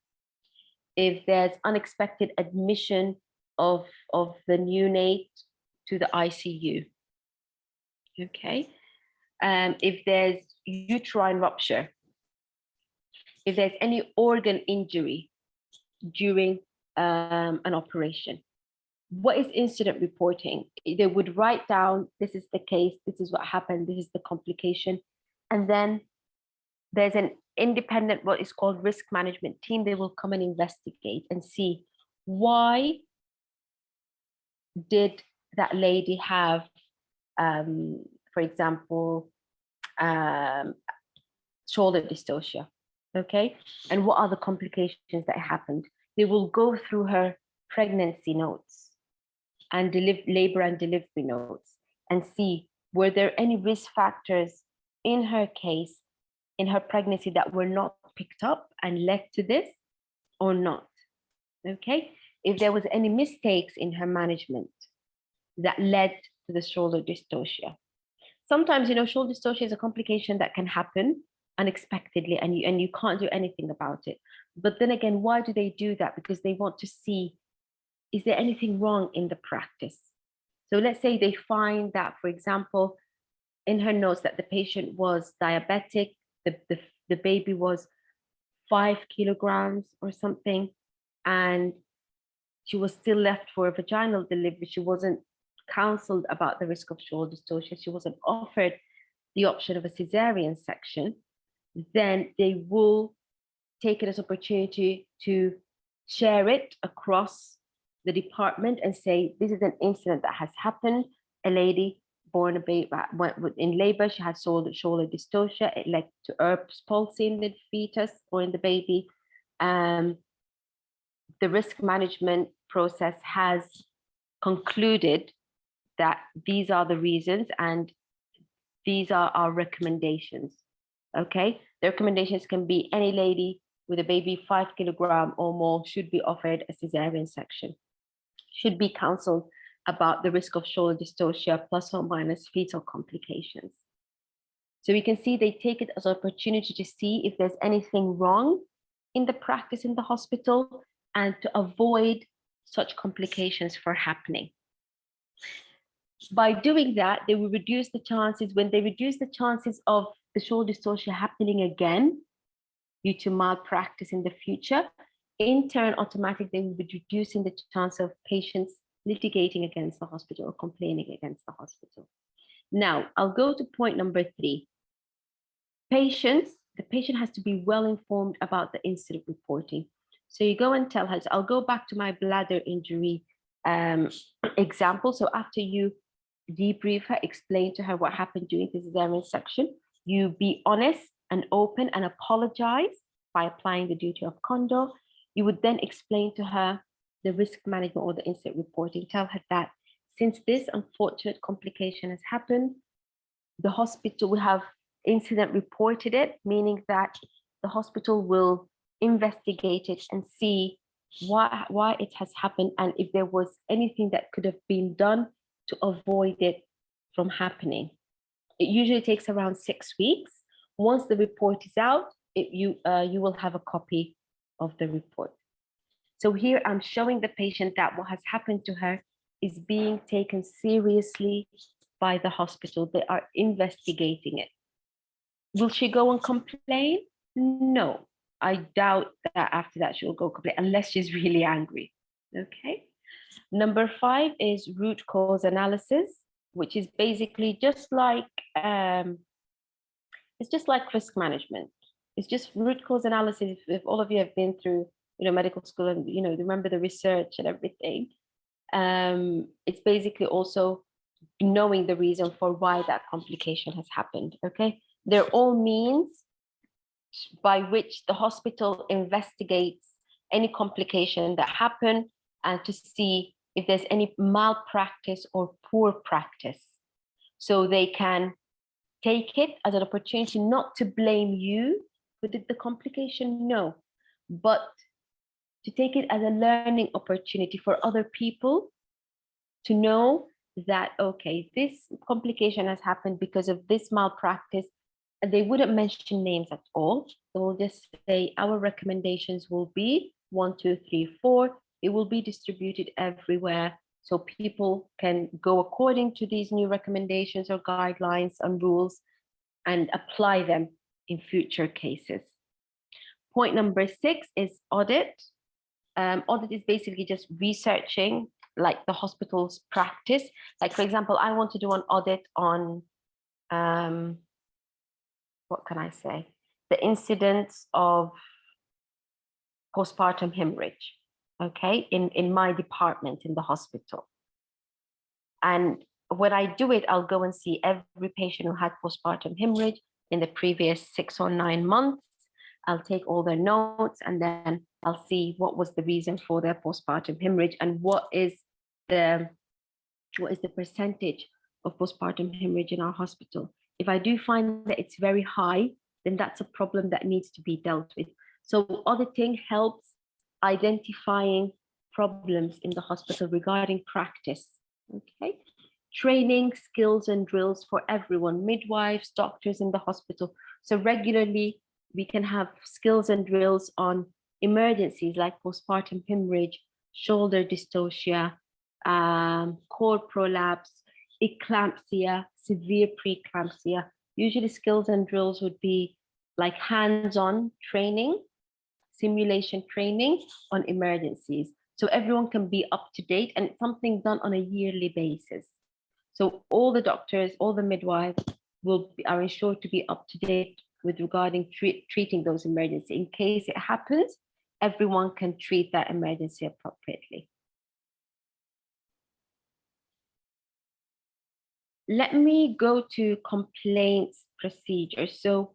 if there's unexpected admission of the neonate to the ICU. Okay. If there's uterine rupture, if there's any organ injury during an operation. What is incident reporting? They would write down, this is the case, this is what happened, this is the complication. And then there's an independent, what is called risk management team. They will come and investigate and see why did that lady have, for example, shoulder dystocia, okay? And what are the complications that happened? They will go through her pregnancy notes and labor and delivery notes and see, were there any risk factors in her case, in her pregnancy that were not picked up and led to this or not, okay? If there was any mistakes in her management that led to the shoulder dystocia. Sometimes, shoulder dystocia is a complication that can happen unexpectedly and you can't do anything about it. But then again, why do they do that? Because they want to see, is there anything wrong in the practice? So let's say they find that, for example, in her notes that the patient was diabetic, the baby was 5 kilograms or something, and she was still left for a vaginal delivery. She wasn't counseled about the risk of shoulder dystocia. She wasn't offered the option of a cesarean section. Then they will take it as opportunity to share it across the department and say, this is an incident that has happened. A lady born a baby went in labor, she had shoulder dystocia. It led to Erb's palsy in the fetus or in the baby. The risk management process has concluded that these are the reasons and these are our recommendations. Okay, the recommendations can be any lady with a baby 5 kilograms or more should be offered a cesarean section, should be counseled about the risk of shoulder dystocia plus or minus fetal complications. So we can see they take it as an opportunity to see if there's anything wrong in the practice in the hospital and to avoid such complications from happening. By doing that, they will reduce the chances. When they reduce the chances of the shoulder dystocia happening again due to malpractice in the future, in turn, automatically, they will be reducing the chance of patients litigating against the hospital or complaining against the hospital. Now, I'll go to point number 3. The patient has to be well informed about the incident reporting. So you go and tell her, so I'll go back to my bladder injury example. So after you debrief her, explain to her what happened during the cesarean section, you be honest and open and apologize by applying the duty of candor. You would then explain to her the risk management or the incident reporting. Tell her that since this unfortunate complication has happened, the hospital will have incident reported it, meaning that the hospital will investigate it and see why it has happened and if there was anything that could have been done to avoid it from happening. It usually takes around 6 weeks Once the report is out, you will have a copy of the report. So here I'm showing the patient that what has happened to her is being taken seriously by the hospital. They are investigating it. Will she go and complain? No, I doubt that after that she'll go complain unless she's really angry. Okay. Number 5 is root cause analysis, which is basically just like it's just like risk management. It's just root cause analysis. If all of you have been through, medical school and remember the research and everything, it's basically also knowing the reason for why that complication has happened. Okay, they're all means by which the hospital investigates any complication that happened and to see if there's any malpractice or poor practice, so they can take it as an opportunity not to blame you who did the complication, no, but to take it as a learning opportunity for other people to know that, okay, this complication has happened because of this malpractice. And they wouldn't mention names at all. They will just say our recommendations will be 1, 2, 3, 4. It will be distributed everywhere, so people can go according to these new recommendations or guidelines and rules and apply them in future cases. Point number 6 is audit. Audit is basically just researching like the hospital's practice. Like, for example, I want to do an audit on, what can I say? The incidence of postpartum hemorrhage, okay, in my department in the hospital. And when I do it, I'll go and see every patient who had postpartum hemorrhage in the previous 6 or 9 months. I'll take all their notes and then I'll see what was the reason for their postpartum hemorrhage and what is the percentage of postpartum hemorrhage in our hospital. If I do find that it's very high, then that's a problem that needs to be dealt with. So auditing helps identifying problems in the hospital regarding practice. Okay. Training, skills and drills for everyone, midwives, doctors in the hospital. So regularly we can have skills and drills on emergencies like postpartum hemorrhage, shoulder dystocia, cord prolapse, eclampsia, severe preeclampsia. Usually skills and drills would be like hands-on training, simulation training on emergencies. So everyone can be up to date and something done on a yearly basis. So all the doctors, all the midwives are ensured to be up to date with regarding treating those emergencies. In case it happens, everyone can treat that emergency appropriately. Let me go to complaints procedures. So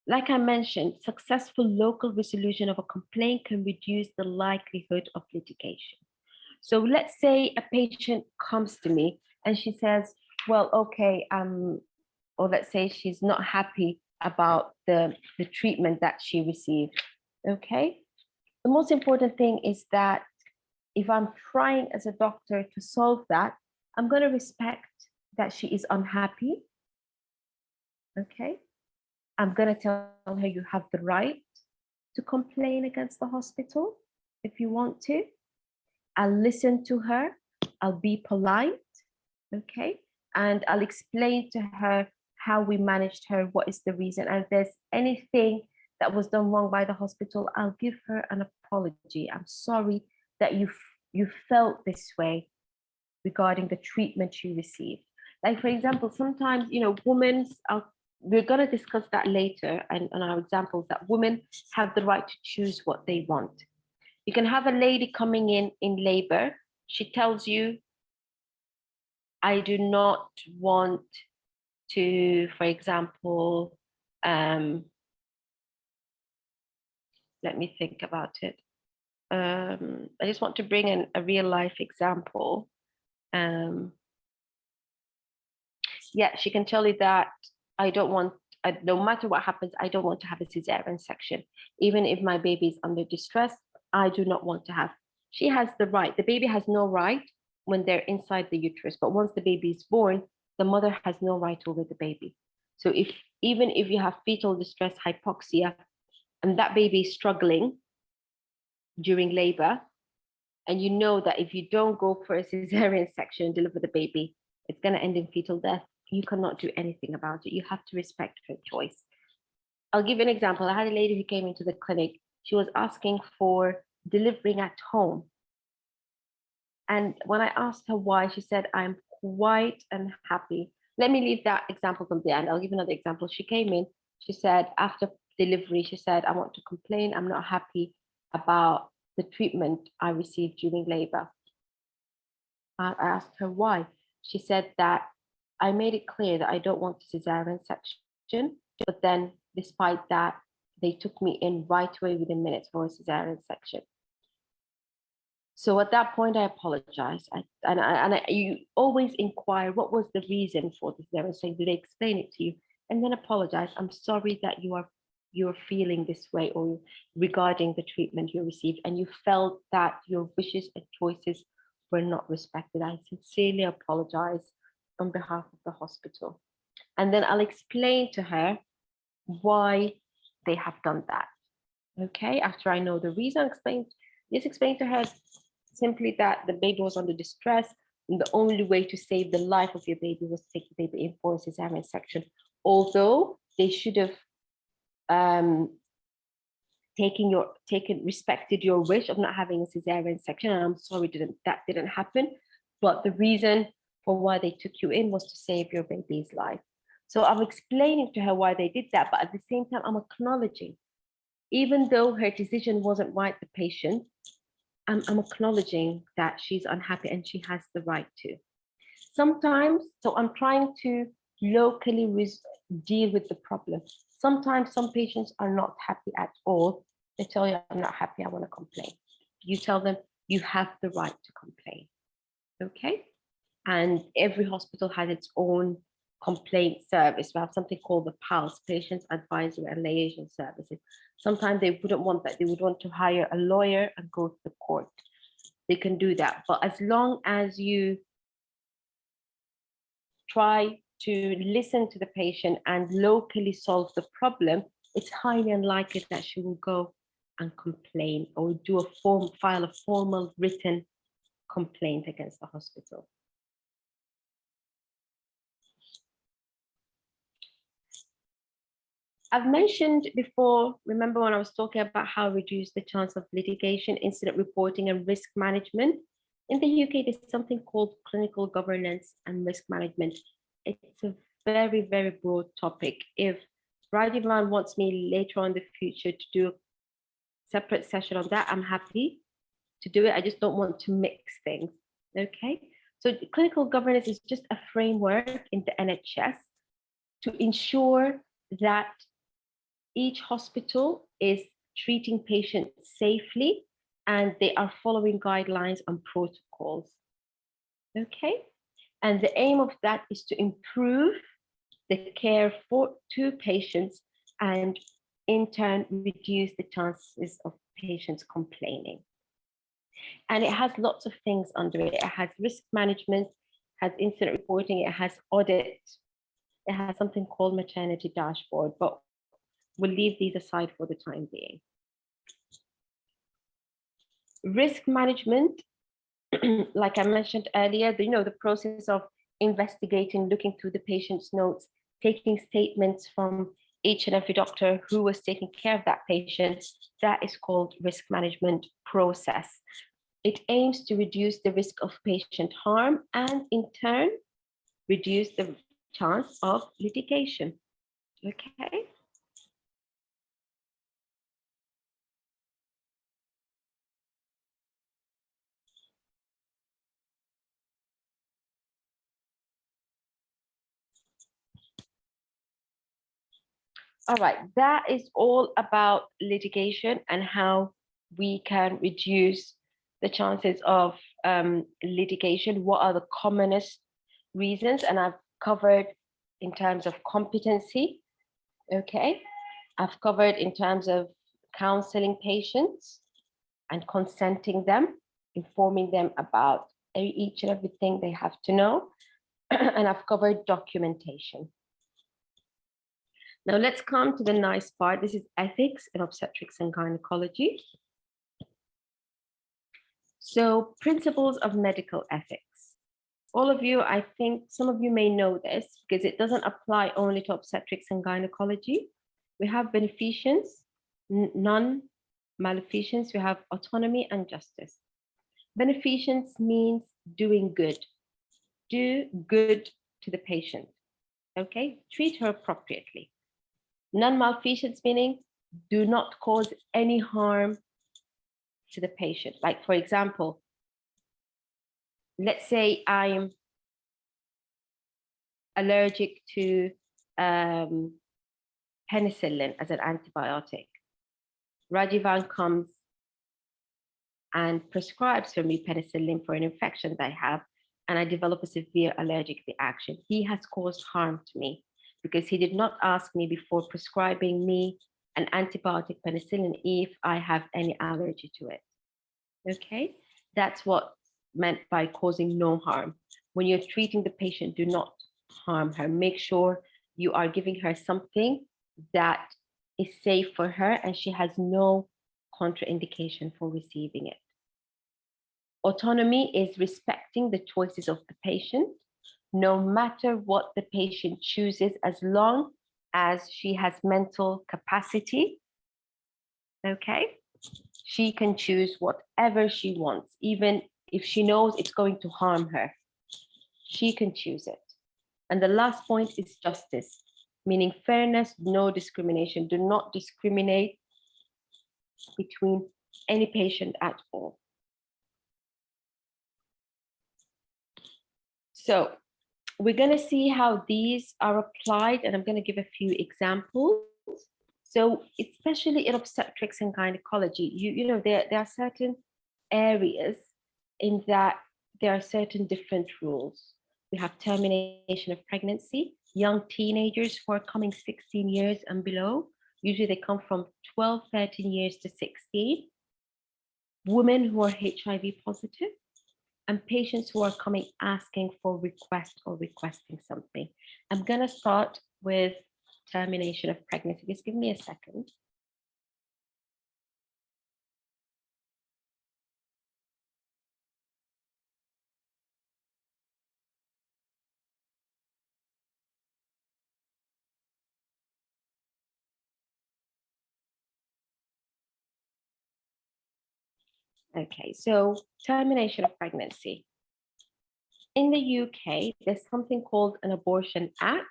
like I mentioned, successful local resolution of a complaint can reduce the likelihood of litigation. So let's say a patient comes to me and she says, well, okay, or let's say she's not happy about the treatment that she received, okay? The most important thing is that if I'm trying as a doctor to solve that, I'm going to respect that she is unhappy, okay? I'm going to tell her you have the right to complain against the hospital if you want to. I'll listen to her. I'll be polite, okay? And I'll explain to her how we managed her, what is the reason. And if there's anything that was done wrong by the hospital, I'll give her an apology. I'm sorry that you felt this way regarding the treatment you received. Like, for example, sometimes, women, we're going to discuss that later and on our examples, that women have the right to choose what they want. You can have a lady coming in labor. She tells you, I do not want to, for example, let me think about it. I just want to bring in a real life example. Yeah, she can tell you that I don't want, no matter what happens, I don't want to have a cesarean section. Even if my baby is under distress, I do not want to have. She has the right. The baby has no right when they're inside the uterus, but once the baby is born, the mother has no right over the baby. So even if you have fetal distress hypoxia and that baby is struggling during labor, and you know that if you don't go for a cesarean section and deliver the baby, it's going to end in fetal death, you cannot do anything about it. You have to respect her choice. I'll give you an example. I had a lady who came into the clinic. She was asking for delivering at home. And when I asked her why, she said, I'm quite unhappy. Let me leave that example from the end. I'll give another example. She came in, she said, after delivery, she said, I want to complain. I'm not happy about the treatment I received during labor. I asked her why. She said that I made it clear that I don't want a cesarean section, but then despite that, they took me in right away within minutes for a cesarean section. So at that point, I apologized. You always inquire, what was the reason for this? They were saying, did they explain it to you? And then apologize. I'm sorry that you're feeling this way or regarding the treatment you received, and you felt that your wishes and choices were not respected. I sincerely apologize on behalf of the hospital. And then I'll explain to her why they have done that. Okay, after I know the reason, explain to her simply that the baby was under distress, and the only way to save the life of your baby was to take the baby in for a cesarean section. Although they should have respected your wish of not having a cesarean section, and I'm sorry that didn't happen. But the reason for why they took you in was to save your baby's life. So I'm explaining to her why they did that, but at the same time, I'm acknowledging, even though her decision wasn't right, the patient, I'm acknowledging that she's unhappy and she has the right to. Sometimes, so I'm trying to locally deal with the problem. Sometimes some patients are not happy at all. They tell you, I'm not happy, I want to complain. You tell them you have the right to complain. Okay? And every hospital has its own complaint service. We have something called the PALS, Patients Advisory and Liaison Services. Sometimes they wouldn't want that. They would want to hire a lawyer and go to the court. They can do that. But as long as you try to listen to the patient and locally solve the problem, it's highly unlikely that she will go and complain or file a formal written complaint against the hospital. I've mentioned before, remember when I was talking about how to reduce the chance of litigation, incident reporting and risk management? In the UK, there's something called clinical governance and risk management. It's a very, very broad topic. If Radivan wants me later on in the future to do a separate session on that, I'm happy to do it. I just don't want to mix things, okay? So clinical governance is just a framework in the NHS to ensure that each hospital is treating patients safely and they are following guidelines and protocols. Okay, and the aim of that is to improve the care to patients and in turn reduce the chances of patients complaining. And it has lots of things under it. It has risk management, has incident reporting, it has audit, it has something called maternity dashboard, but we'll leave these aside for the time being. Risk management, like I mentioned earlier, the process of investigating, looking through the patient's notes, taking statements from each and every doctor who was taking care of that patient, that is called risk management process. It aims to reduce the risk of patient harm and in turn, reduce the chance of litigation. Okay. All right, that is all about litigation and how we can reduce the chances of litigation. What are the commonest reasons? And I've covered in terms of competency, okay? I've covered in terms of counseling patients and consenting them, informing them about each and everything they have to know. And I've covered documentation. Now let's come to the nice part. This is ethics in obstetrics and gynecology. So principles of medical ethics. All of you, I think some of you may know this because it doesn't apply only to obstetrics and gynecology. We have beneficence, non-maleficence, we have autonomy and justice. Beneficence means doing good. Do good to the patient, okay? Treat her appropriately. Non-malfeasance meaning do not cause any harm to the patient. Like for example, let's say I'm allergic to penicillin as an antibiotic. Rajivan comes and prescribes for me penicillin for an infection that I have, and I develop a severe allergic reaction. He has caused harm to me because he did not ask me before prescribing me an antibiotic penicillin if I have any allergy to it. Okay, that's what meant by causing no harm. When you're treating the patient, do not harm her. Make sure you are giving her something that is safe for her and she has no contraindication for receiving it. Autonomy is respecting the choices of the patient, no matter what the patient chooses, as long as she has mental capacity. Okay, she can choose whatever she wants, even if she knows it's going to harm her. She can choose it. And the last point is justice, meaning fairness, no discrimination. Do not discriminate between any patient at all. So we're going to see how these are applied, and I'm going to give a few examples. So especially in obstetrics and gynecology, you know, there are certain areas in that there are certain different rules. We have termination of pregnancy, young teenagers who are coming 16 years and below. Usually they come from 12, 13 years to 16. Women who are HIV positive, and patients who are coming asking for request or requesting something. I'm going to start with termination of pregnancy. Just give me a second. Okay, so termination of pregnancy. In the UK, there's something called an Abortion Act.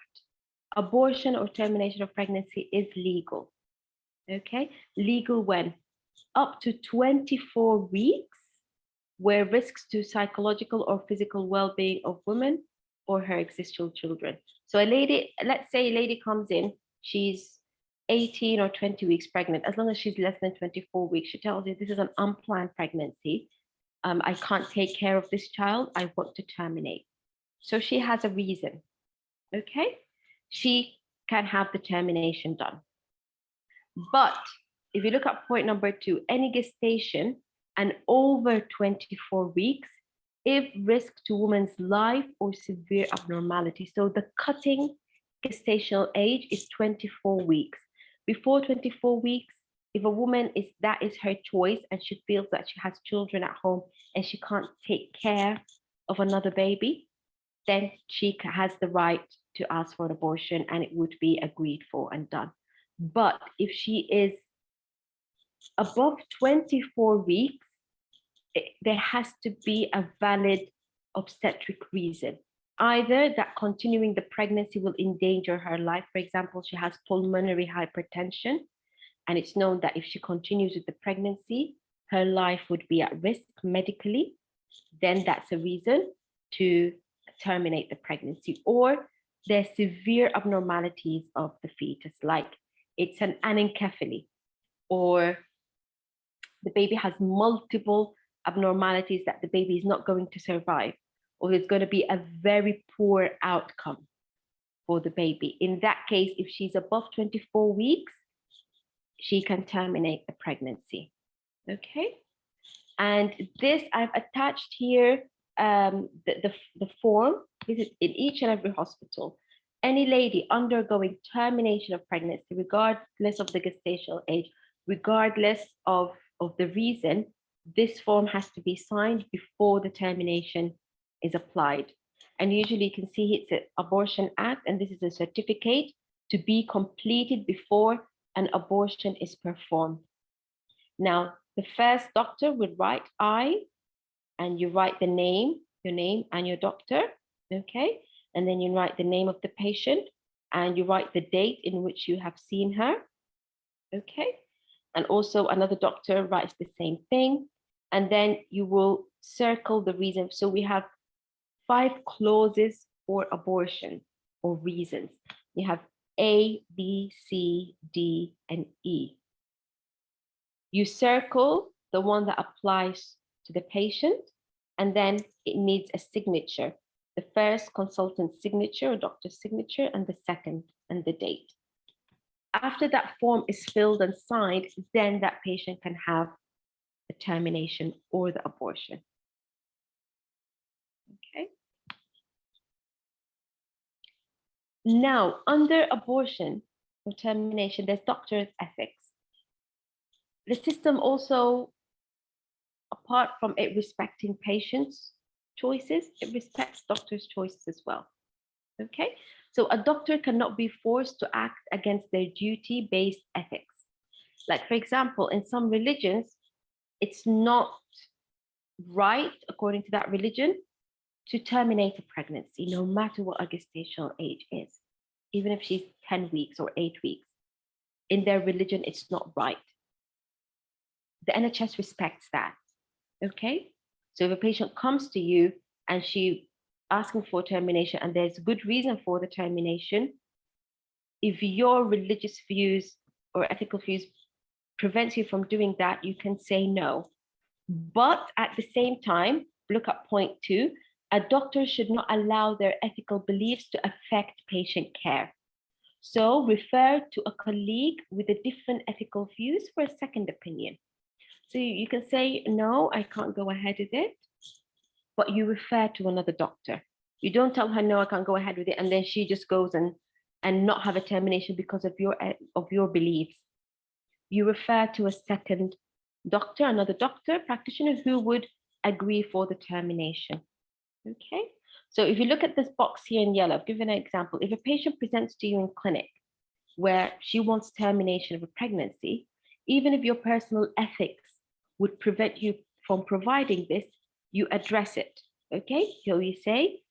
Abortion or termination of pregnancy is legal. Okay, legal when up to 24 weeks, where risks to psychological or physical well-being of women or her existing children. So a lady, let's say a lady comes in, she's 18 or 20 weeks pregnant. As long as she's less than 24 weeks, she tells you this is an unplanned pregnancy. I can't take care of this child. I want to terminate. So she has a reason. Okay, she can have the termination done. But if you look at point number 2, any gestation and over 24 weeks, if risk to woman's life or severe abnormality. So the cutting gestational age is 24 weeks. Before 24 weeks, if a woman that is her choice and she feels that she has children at home and she can't take care of another baby, then she has the right to ask for an abortion and it would be agreed for and done. But if she is above 24 weeks, there has to be a valid obstetric reason. Either that continuing the pregnancy will endanger her life. For example, she has pulmonary hypertension, and it's known that if she continues with the pregnancy, her life would be at risk medically. Then that's a reason to terminate the pregnancy. Or there's severe abnormalities of the fetus, like it's an anencephaly, or the baby has multiple abnormalities that the baby is not going to survive, or there's going to be a very poor outcome for the baby. In that case, if she's above 24 weeks, she can terminate the pregnancy. Okay. And this, I've attached here the form. This is in each and every hospital. any lady undergoing termination of pregnancy, regardless of the gestational age, regardless of the reason, this form has to be signed before the termination is applied. And usually you can see it's an Abortion Act, and this is a certificate to be completed before an abortion is performed. Now, the first doctor would write I, and you write the name, your name and your doctor, okay? And then you write the name of the patient, and you write the date in which you have seen her, okay? And also another doctor writes the same thing. And then you will circle the reason. So we have 5 clauses for abortion or reasons. You have A, B, C, D, and E. You circle the one that applies to the patient, and then it needs a signature. The first consultant's signature or doctor's signature, and the second, and the date. After that form is filled and signed, then that patient can have the termination or the abortion. Okay. Now, under abortion or termination, there's doctor's ethics. The system also, apart from it respecting patients' choices, it respects doctors' choices as well. Okay, so a doctor cannot be forced to act against their duty-based ethics. Like, for example, in some religions, it's not right, according to that religion, to terminate a pregnancy, no matter what a gestational age is, even if she's 10 weeks or 8 weeks. In their religion, it's not right. The NHS respects that, okay? So if a patient comes to you and she asking for termination and there's good reason for the termination, if your religious views or ethical views prevents you from doing that, you can say no. But at the same time, look at point 2, a doctor should not allow their ethical beliefs to affect patient care. So refer to a colleague with a different ethical views for a second opinion. So you can say, no, I can't go ahead with it, but you refer to another doctor. You don't tell her, no, I can't go ahead with it, and then she just goes and not have a termination because of your beliefs. You refer to a second doctor, another doctor, practitioner who would agree for the termination. Okay, so if you look at this box here in yellow, I've given an example. If a patient presents to you in clinic where she wants termination of a pregnancy, even if your personal ethics would prevent you from providing this, you address it. Okay, so you say,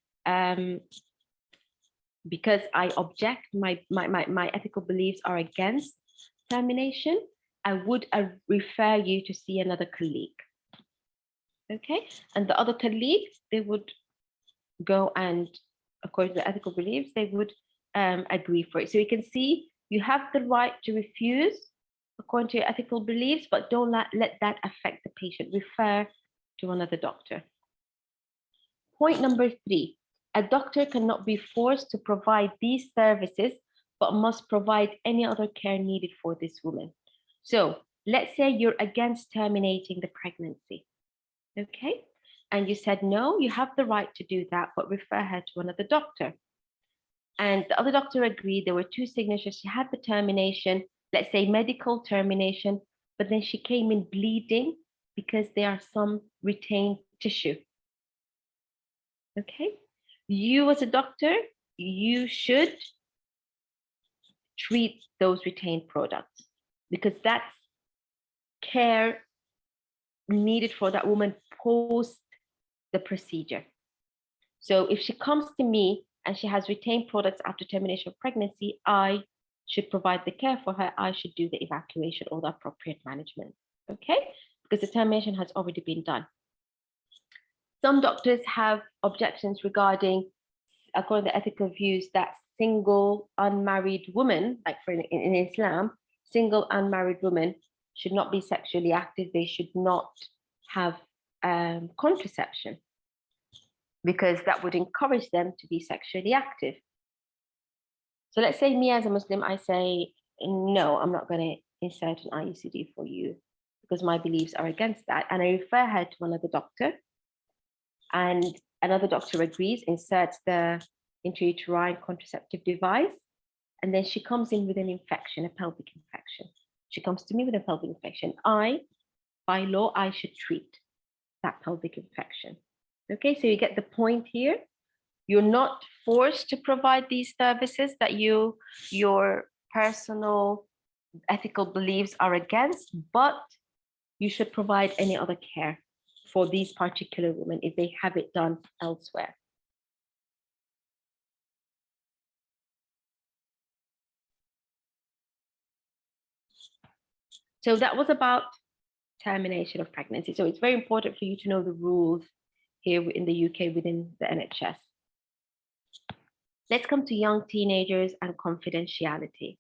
because I object, my ethical beliefs are against termination, I would refer you to see another colleague. Okay, and the other colleagues, they would go and, according to the ethical beliefs, they would agree for it. So you can see you have the right to refuse according to your ethical beliefs, but don't let that affect the patient. Refer to another doctor. Point number 3, a doctor cannot be forced to provide these services, but must provide any other care needed for this woman. So let's say you're against terminating the pregnancy, okay? And you said, no, you have the right to do that, but refer her to another doctor. And the other doctor agreed, there were 2 signatures, she had the termination, let's say medical termination, but then she came in bleeding because there are some retained tissue. Okay, you as a doctor, you should treat those retained products because that's care needed for that woman post the procedure. So if she comes to me and she has retained products after termination of pregnancy, I should provide the care for her. I should do the evacuation or the appropriate management, okay? Because the termination has already been done. Some doctors have objections regarding, according to ethical views, that single unmarried women, like in Islam, single unmarried women should not be sexually active. They should not have contraception because that would encourage them to be sexually active. So let's say me as a Muslim, I say, no, I'm not going to insert an IUCD for you because my beliefs are against that. And I refer her to another doctor, and another doctor agrees, inserts the intrauterine contraceptive device, and then she comes in with an infection, a pelvic infection. She comes to me with a pelvic infection. By law, I should treat that pelvic infection. Okay, so you get the point here. You're not forced to provide these services that your personal ethical beliefs are against, but you should provide any other care for these particular women if they have it done elsewhere. So that was about termination of pregnancy. So it's very important for you to know the rules here in the UK within the NHS. Let's come to young teenagers and confidentiality.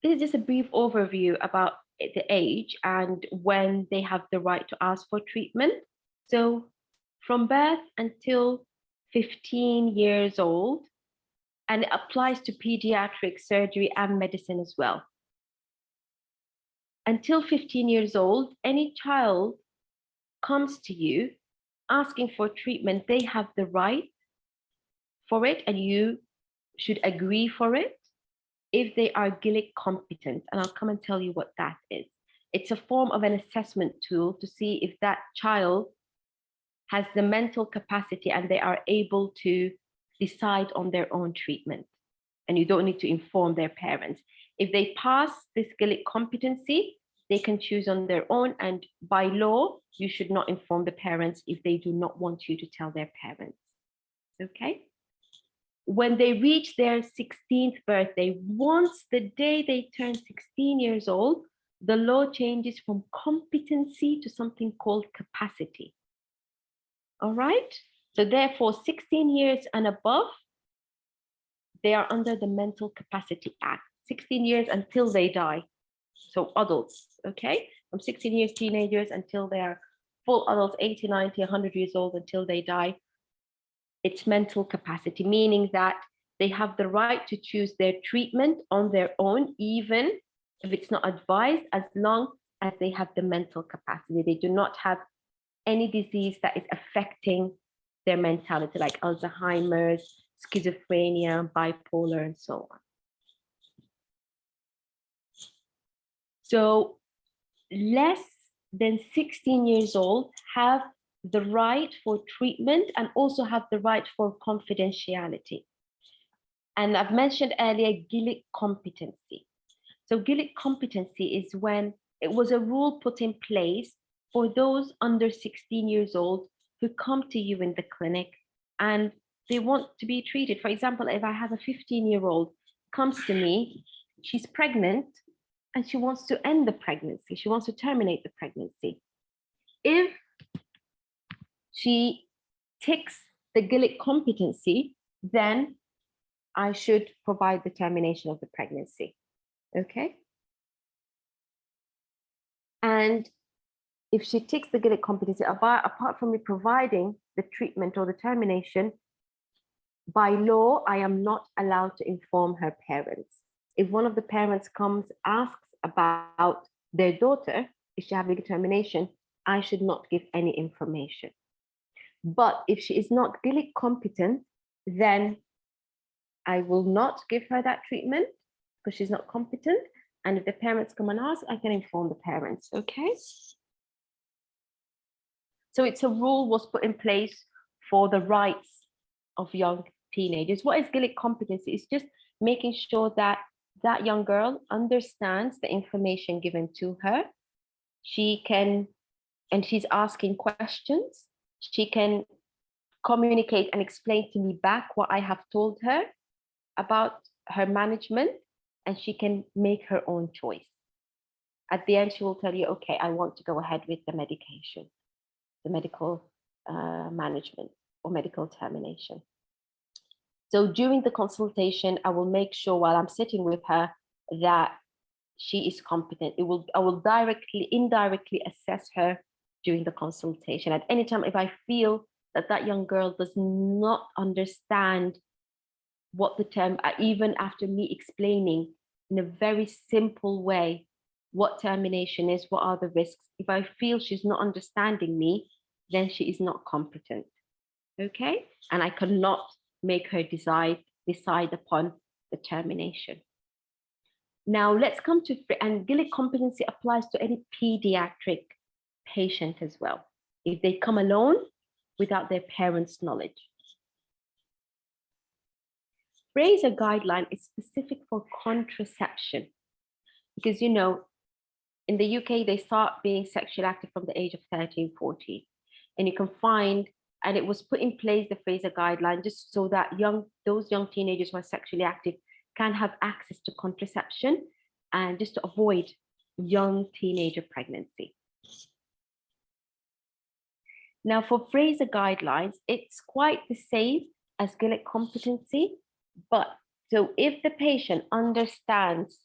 This is just a brief overview about the age and when they have the right to ask for treatment. So from birth until 15 years old, and it applies to pediatric surgery and medicine as well. Until 15 years old, any child comes to you asking for treatment, they have the right for it, and you should agree for it if they are GILIC competent. And I'll come and tell you what that is. It's a form of an assessment tool to see if that child has the mental capacity and they are able to decide on their own treatment. And you don't need to inform their parents. If they pass this GILIC competency, they can choose on their own. And by law, you should not inform the parents if they do not want you to tell their parents. Okay? When they reach their 16th birthday, once the day they turn 16 years old, the law changes from competency to something called capacity. All right? So therefore, 16 years and above, they are under the Mental Capacity Act, 16 years until they die. So adults, okay? From 16 years, teenagers, until they are full adults, 80, 90, 100 years old, until they die. It's mental capacity, meaning that they have the right to choose their treatment on their own, even if it's not advised, as long as they have the mental capacity. They do not have any disease that is affecting their mentality, like Alzheimer's, schizophrenia, bipolar, and so on. So less than 16 years old have the right for treatment and also have the right for confidentiality. And I've mentioned earlier GILIC competency. So GILIC competency is when it was a rule put in place for those under 16 years old who come to you in the clinic and they want to be treated. For example, if I have a 15-year-old comes to me, she's pregnant and she wants to end the pregnancy. She wants to terminate the pregnancy. If she ticks the GILIC competency, then I should provide the termination of the pregnancy, okay? And if she ticks the GILIC competency, apart from me providing the treatment or the termination, by law, I am not allowed to inform her parents. If one of the parents comes, asks about their daughter, is she having a termination, I should not give any information. But if she is not GILIC competent, then I will not give her that treatment because she's not competent. And if the parents come and ask, I can inform the parents, okay? So it's a rule was put in place for the rights of young teenagers. What is GILIC competency? It's just making sure that that young girl understands the information given to her. She can, and she's asking questions. She can communicate and explain to me back what I have told her about her management, and she can make her own choice. At the end, she will tell you, okay, I want to go ahead with the medication, the medical management or medical termination. So during the consultation, I will make sure while I'm sitting with her that she is competent. I will indirectly assess her during the consultation. At any time, if I feel that that young girl does not understand what the term, even after me explaining in a very simple way what termination is, what are the risks, if I feel she's not understanding me, then she is not competent. okay? And I cannot make her decide upon the termination. Now let's come to, and Gillick competency applies to any pediatric patient as well, if they come alone without their parents' knowledge. Fraser guideline is specific for contraception because, you know, in the UK, they start being sexually active from the age of 13, 14. And you can find, and it was put in place, the Fraser guideline, just so that those young teenagers who are sexually active can have access to contraception and just to avoid young teenager pregnancy. Now for Fraser guidelines, it's quite the same as Gillick competency, but so if the patient understands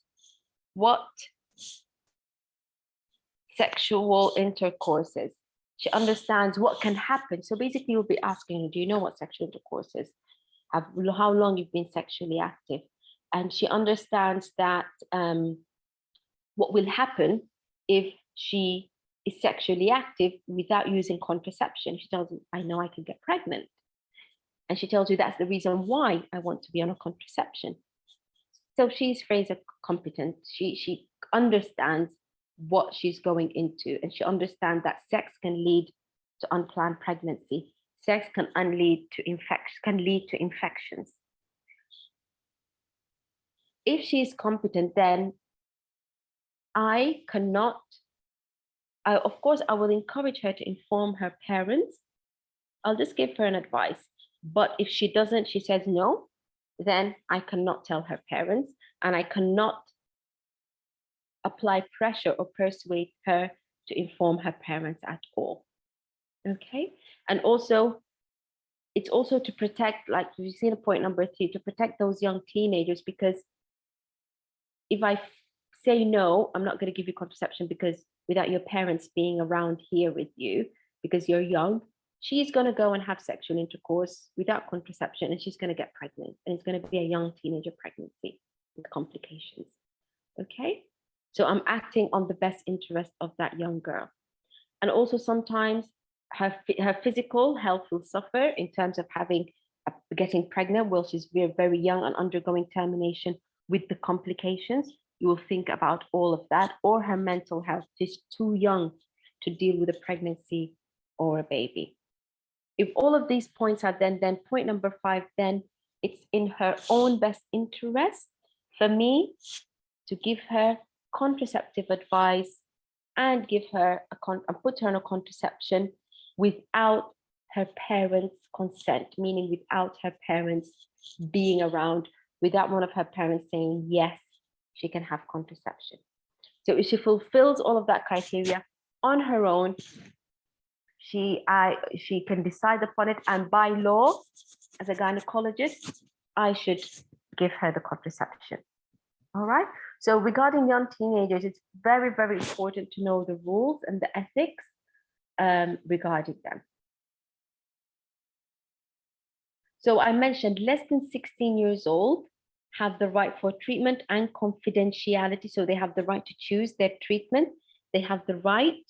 what sexual intercourse is, she understands what can happen. So basically you'll be asking, do you know what sexual intercourse is? How long you've been sexually active? And she understands that what will happen if she is sexually active without using contraception. She tells you, I know I can get pregnant. And she tells you that's the reason why I want to be on a contraception. So she's Fraser competent. She understands what she's going into, and she understands that sex can lead to unplanned pregnancy. Sex can lead to infections. If she is competent, then of course, I will encourage her to inform her parents. I'll just give her an advice. But if she doesn't, she says no, then I cannot tell her parents, and I cannot apply pressure or persuade her to inform her parents at all. Okay. And also, it's also to protect, like you've seen a point number 3, to protect those young teenagers, because if I say no, I'm not going to give you contraception because without your parents being around here with you, because you're young, she's going to go and have sexual intercourse without contraception, and she's going to get pregnant, and it's going to be a young teenager pregnancy with complications. Okay. So I'm acting on the best interest of that young girl. And also sometimes her physical health will suffer in terms of getting pregnant while she's very young and undergoing termination with the complications. You will think about all of that, or her mental health. She's too young to deal with a pregnancy or a baby. If all of these points are then point number 5, then it's in her own best interest for me to give her contraceptive advice and give her put her on a contraception without her parents' consent, meaning without her parents being around, without one of her parents saying yes, she can have contraception. So if she fulfills all of that criteria on her own, she can decide upon it, and by law, as a gynecologist, I should give her the contraception. All right. So regarding young teenagers, it's very, very important to know the rules and the ethics regarding them. So I mentioned less than 16 years old have the right for treatment and confidentiality. So they have the right to choose their treatment. They have the right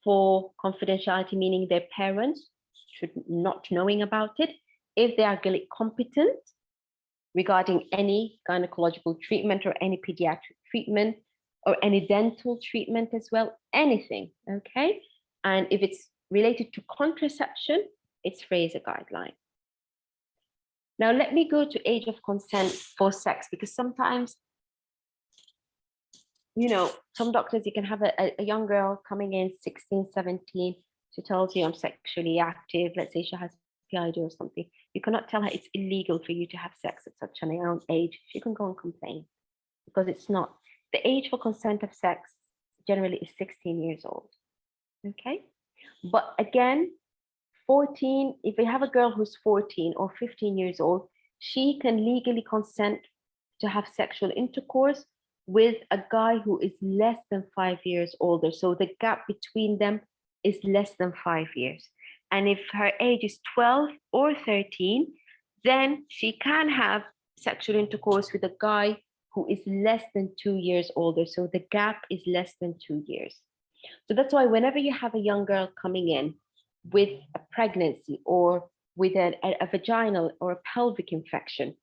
for confidentiality, meaning their parents should not knowing about it. If they are Gillick competent regarding any gynecological treatment or any pediatric treatment or any dental treatment as well, anything, okay? And if it's related to contraception, it's Fraser guideline. Now, let me go to age of consent for sex, because sometimes, you know, some doctors, you can have a young girl coming in 16, 17, she tells you I'm sexually active, let's say she has PID or something. You cannot tell her it's illegal for you to have sex at such a young age. She can go and complain, because it's not. The age for consent of sex generally is 16 years old, okay? But again, 14, if we have a girl who's 14 or 15 years old, she can legally consent to have sexual intercourse with a guy who is less than 5 years older. So the gap between them is less than 5 years. And if her age is 12 or 13, then she can have sexual intercourse with a guy who is less than 2 years older. So the gap is less than 2 years. So that's why whenever you have a young girl coming in with a pregnancy or with a vaginal or a pelvic infection,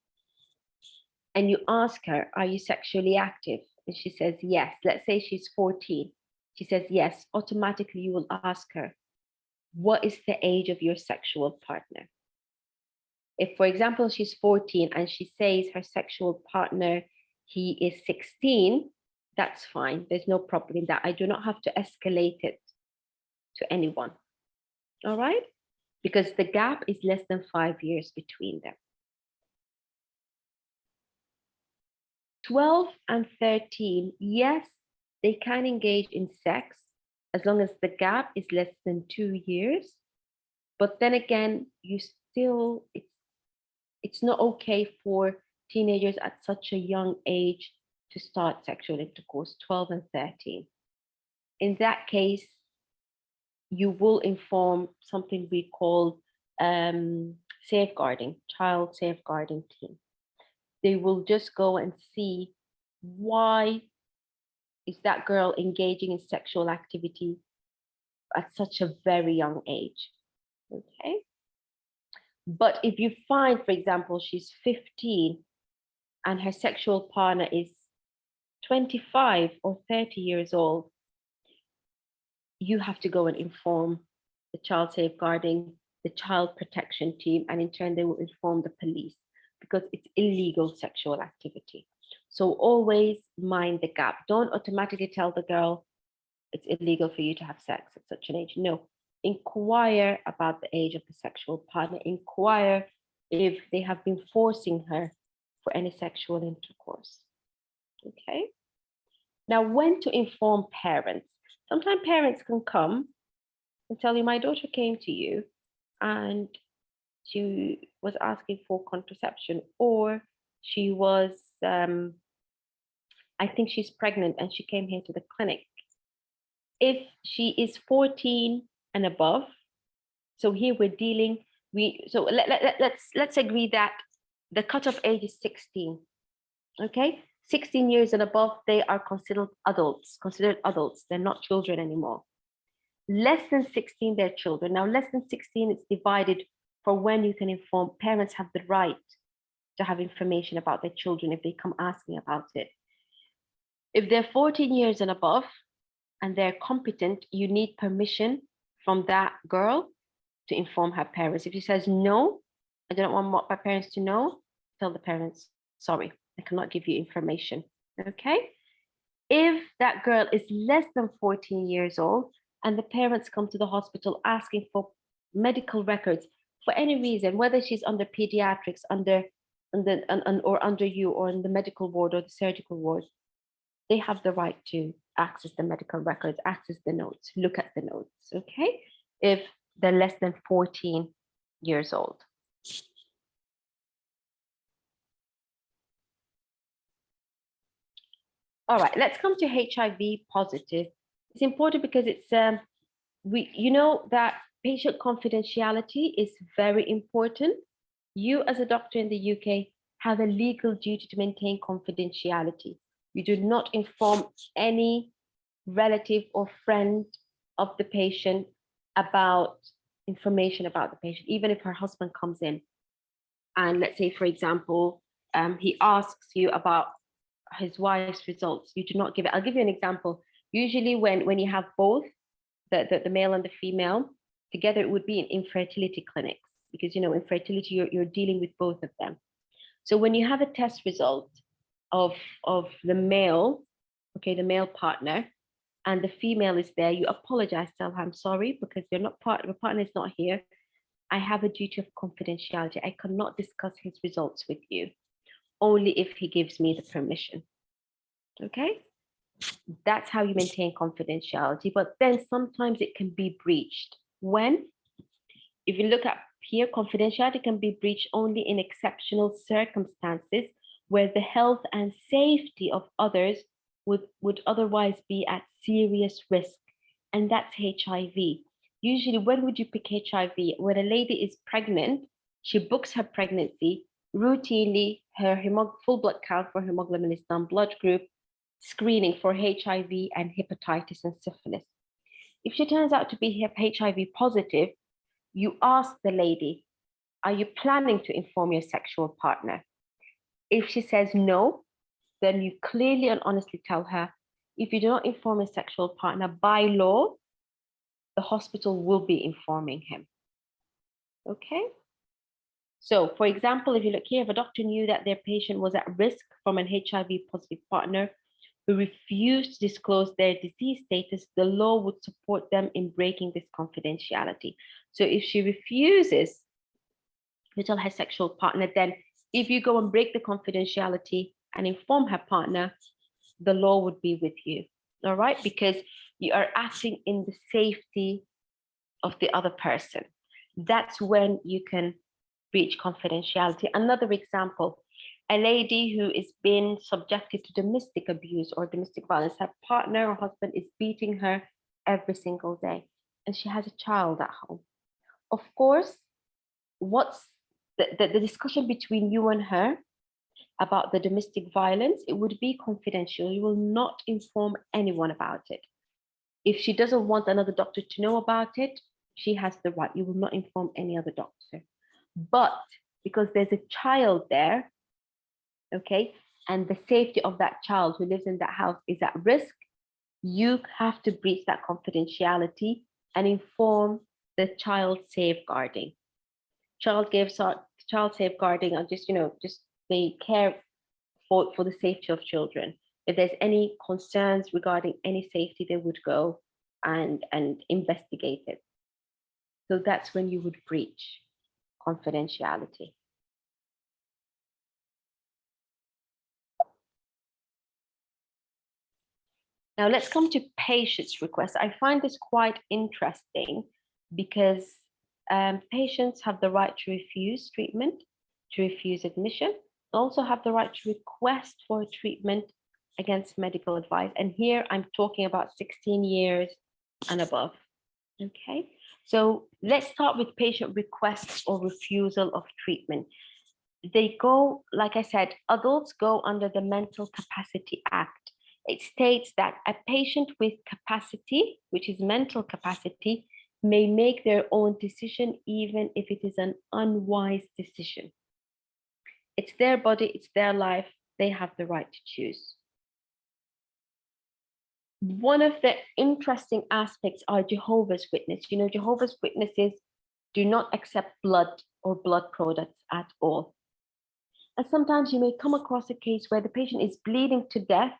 and you ask her, are you sexually active? And she says yes. Let's say she's 14. She says yes. Automatically, you will ask her, what is the age of your sexual partner? If, for example, she's 14 and she says her sexual partner, he is 16, that's fine. There's no problem in that. I do not have to escalate it to anyone. All right? Because the gap is less than 5 years between them. 12 and 13, yes, they can engage in sex as long as the gap is less than 2 years. But then again, it's not okay for teenagers at such a young age to start sexual intercourse, 12 and 13. In that case, you will inform something we call safeguarding, child safeguarding team. They will just go and see, why is that girl engaging in sexual activity at such a very young age? Okay. But if you find, for example, she's 15 and her sexual partner is 25 or 30 years old, you have to go and inform the child safeguarding, the child protection team, and in turn, they will inform the police, because it's illegal sexual activity. So always mind the gap. Don't automatically tell the girl it's illegal for you to have sex at such an age. No, inquire about the age of the sexual partner. Inquire if they have been forcing her for any sexual intercourse. Okay. Now, when to inform parents? Sometimes parents can come and tell you, my daughter came to you and she was asking for contraception, or she was, I think she's pregnant and she came here to the clinic. If she is 14 and above, so here we're dealing, let's agree that the cutoff age is 16. Okay, 16 years and above, they are considered adults. They're not children anymore. Less than 16, they're children. Now, less than 16, it's divided for when you can inform. Parents have the right to have information about their children if they come asking about it. If they're 14 years and above and they're competent, you need permission from that girl to inform her parents. If she says, no, I don't want my parents to know, tell the parents, sorry, I cannot give you information. Okay. If that girl is less than 14 years old and the parents come to the hospital asking for medical records for any reason, whether she's under pediatrics, or under you, or in the medical ward or the surgical ward, they have the right to access the medical records, access the notes, look at the notes. Okay. If they're less than 14 years old. All right, let's come to HIV positive. It's important because it's, you know that patient confidentiality is very important. You as a doctor in the UK have a legal duty to maintain confidentiality. You do not inform any relative or friend of the patient about information about the patient, even if her husband comes in. And let's say, for example, he asks you about his wife's results, you do not give it. I'll give you an example. Usually when you have both, the male and the female together, it would be in infertility clinics, because, you know, infertility, you're dealing with both of them. So when you have a test result of the male, okay, the male partner, and the female is there, you apologize, tell her, I'm sorry, because you're not the partner is not here. I have a duty of confidentiality. I cannot discuss his results with you, only if he gives me the permission. Okay, that's how you maintain confidentiality. But then sometimes it can be breached. When? If you look at here, confidentiality can be breached only in exceptional circumstances where the health and safety of others would otherwise be at serious risk. And that's HIV. Usually, when would you pick HIV? When a lady is pregnant, she books her pregnancy, routinely her full blood count for hemoglobin is done, blood group, screening for HIV and hepatitis and syphilis. If she turns out to be HIV positive, you ask the lady, are you planning to inform your sexual partner? If she says no, then you clearly and honestly tell her, if you do not inform your sexual partner, by law, the hospital will be informing him. Okay? So, for example, if you look here, if a doctor knew that their patient was at risk from an HIV positive partner who refused to disclose their disease status, the law would support them in breaking this confidentiality. So if she refuses to tell her sexual partner, then if you go and break the confidentiality and inform her partner, the law would be with you. All right? Because you are acting in the safety of the other person. That's when you can breach confidentiality. Another example, a lady who is being subjected to domestic abuse or domestic violence. Her partner or husband is beating her every single day, and she has a child at home. Of course, what's the discussion between you and her about the domestic violence, it would be confidential. You will not inform anyone about it. If she doesn't want another doctor to know about it, she has the right. You will not inform any other doctor. But because there's a child there, okay, and the safety of that child who lives in that house is at risk, you have to breach that confidentiality and inform the child safeguarding. Child safeguarding are just, just they care for the safety of children. If there's any concerns regarding any safety, they would go and investigate it. So that's when you would breach confidentiality. Now let's come to patient's request. I find this quite interesting because patients have the right to refuse treatment, to refuse admission, also have the right to request for treatment against medical advice. And here I'm talking about 16 years and above. Okay, so let's start with patient requests or refusal of treatment. They go, like I said, adults go under the Mental Capacity Act. It states that a patient with capacity, which is mental capacity, may make their own decision even if it is an unwise decision. It's their body, it's their life, they have the right to choose. One of the interesting aspects are Jehovah's Witnesses. Jehovah's Witnesses do not accept blood or blood products at all. And sometimes you may come across a case where the patient is bleeding to death,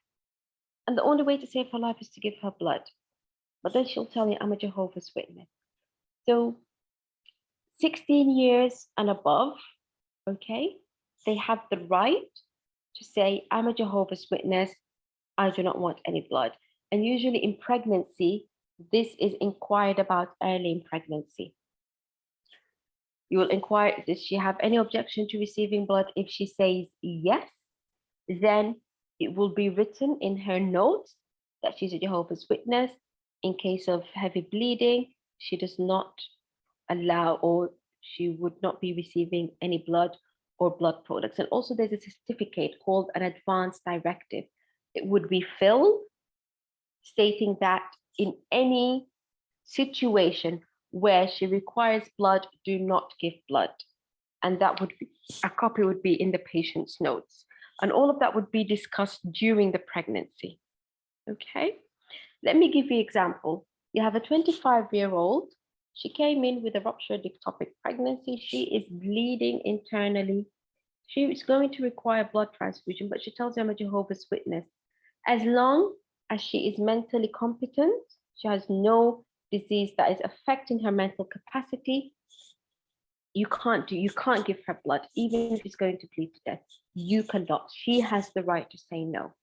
and the only way to save her life is to give her blood. But then she'll tell you, I'm a Jehovah's Witness. So 16 years and above, okay, they have the right to say, I'm a Jehovah's Witness, I do not want any blood. And usually in pregnancy, this is inquired about early in pregnancy. You will inquire, does she have any objection to receiving blood? If she says yes, then it will be written in her notes that she's a Jehovah's Witness. In case of heavy bleeding, she does not allow, or she would not be receiving any blood or blood products. And also there's a certificate called an advance directive. It would be filled stating that in any situation where she requires blood, do not give blood. And that would be, a copy would be in the patient's notes. And all of that would be discussed during the pregnancy. Okay, let me give you an example. You have a 25-year-old. She came in with a ruptured ectopic pregnancy. She is bleeding internally. She is going to require blood transfusion, but she tells you, I'm a Jehovah's Witness. As long as she is mentally competent, she has no disease that is affecting her mental capacity, you can't give her blood, even if she's going to bleed to death. You cannot. She has the right to say no.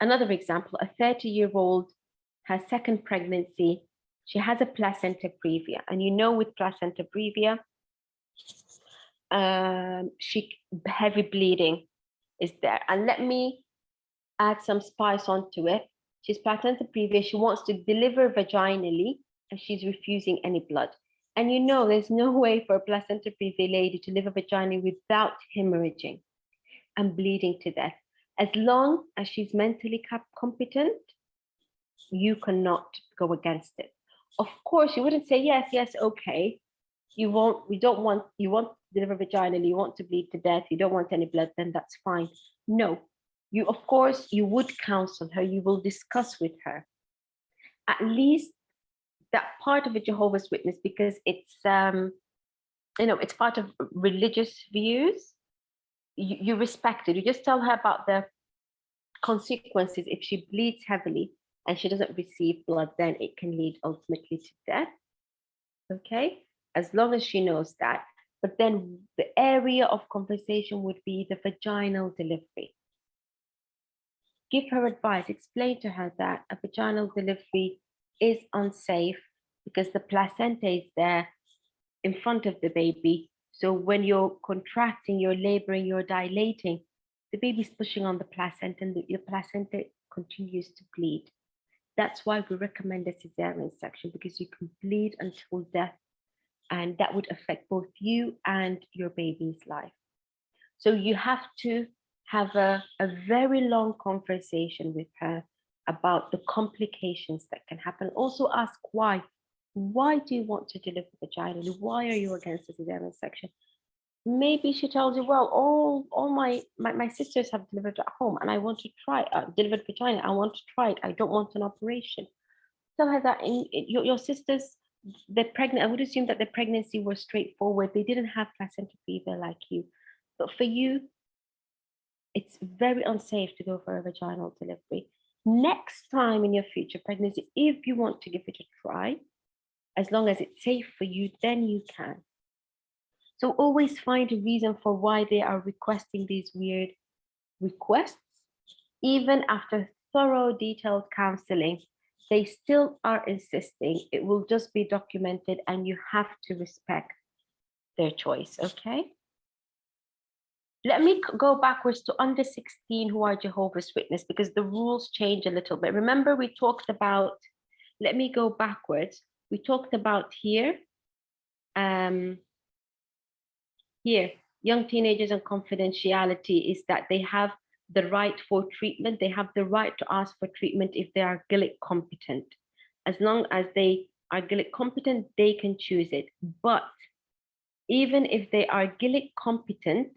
Another example, a 30-year-old, her second pregnancy, she has a placenta previa. And with placenta previa, heavy bleeding is there. And let me add some spice onto it. She's placenta previa, she wants to deliver vaginally, and she's refusing any blood. And there's no way for a placenta previa lady to deliver vaginally without hemorrhaging and bleeding to death. As long as she's mentally competent, you cannot go against it. Of course, you wouldn't say, yes, okay. you don't want, you want to deliver vaginally, you want to bleed to death, you don't want any blood, then that's fine. No, you, of course, you would counsel her, you will discuss with her. At least that part of a Jehovah's Witness, because it's, it's part of religious views. You respect it. You just tell her about the consequences. If she bleeds heavily and she doesn't receive blood, then it can lead ultimately to death. Okay, as long as she knows that. But then the area of conversation would be the vaginal delivery. Give her advice, explain to her that a vaginal delivery is unsafe because the placenta is there in front of the baby. So when you're contracting, you're laboring, you're dilating, the baby's pushing on the placenta and your placenta continues to bleed. That's why we recommend a cesarean section, because you can bleed until death, and that would affect both you and your baby's life. So you have to have a very long conversation with her about the complications that can happen. Also ask why. Why do you want to deliver vaginally? Why are you against the cesarean section? Maybe she tells you, well, all my sisters have delivered at home and I want to try, delivered vagina, I want to try it. I don't want an operation. Tell her that your sisters, they're pregnant. I would assume that the pregnancy was straightforward. They didn't have placenta fever like you. But for you, it's very unsafe to go for a vaginal delivery. Next time in your future pregnancy, if you want to give it a try, as long as it's safe for you, then you can. So always find a reason for why they are requesting these weird requests. Even after thorough, detailed counseling, they still are insisting. It will just be documented and you have to respect their choice, okay? Let me go backwards to under 16 who are Jehovah's Witness, because the rules change a little bit. Remember, we talked about, let me go backwards. We talked about here, young teenagers and confidentiality is that they have the right for treatment. They have the right to ask for treatment if they are GILIC competent. As long as they are GILIC competent, they can choose it. But even if they are GILIC competent,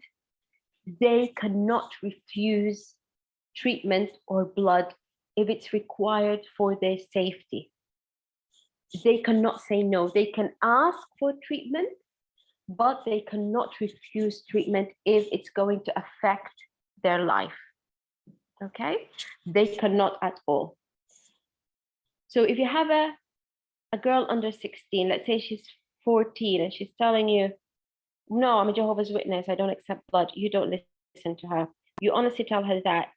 they cannot refuse treatment or blood if it's required for their safety. They cannot say no. They can ask for treatment, but they cannot refuse treatment if it's going to affect their life. Okay? They cannot at all. So if you have a girl under 16, let's say she's 14 and she's telling you, no, I'm a Jehovah's Witness, I don't accept blood, you don't listen to her. You honestly tell her that,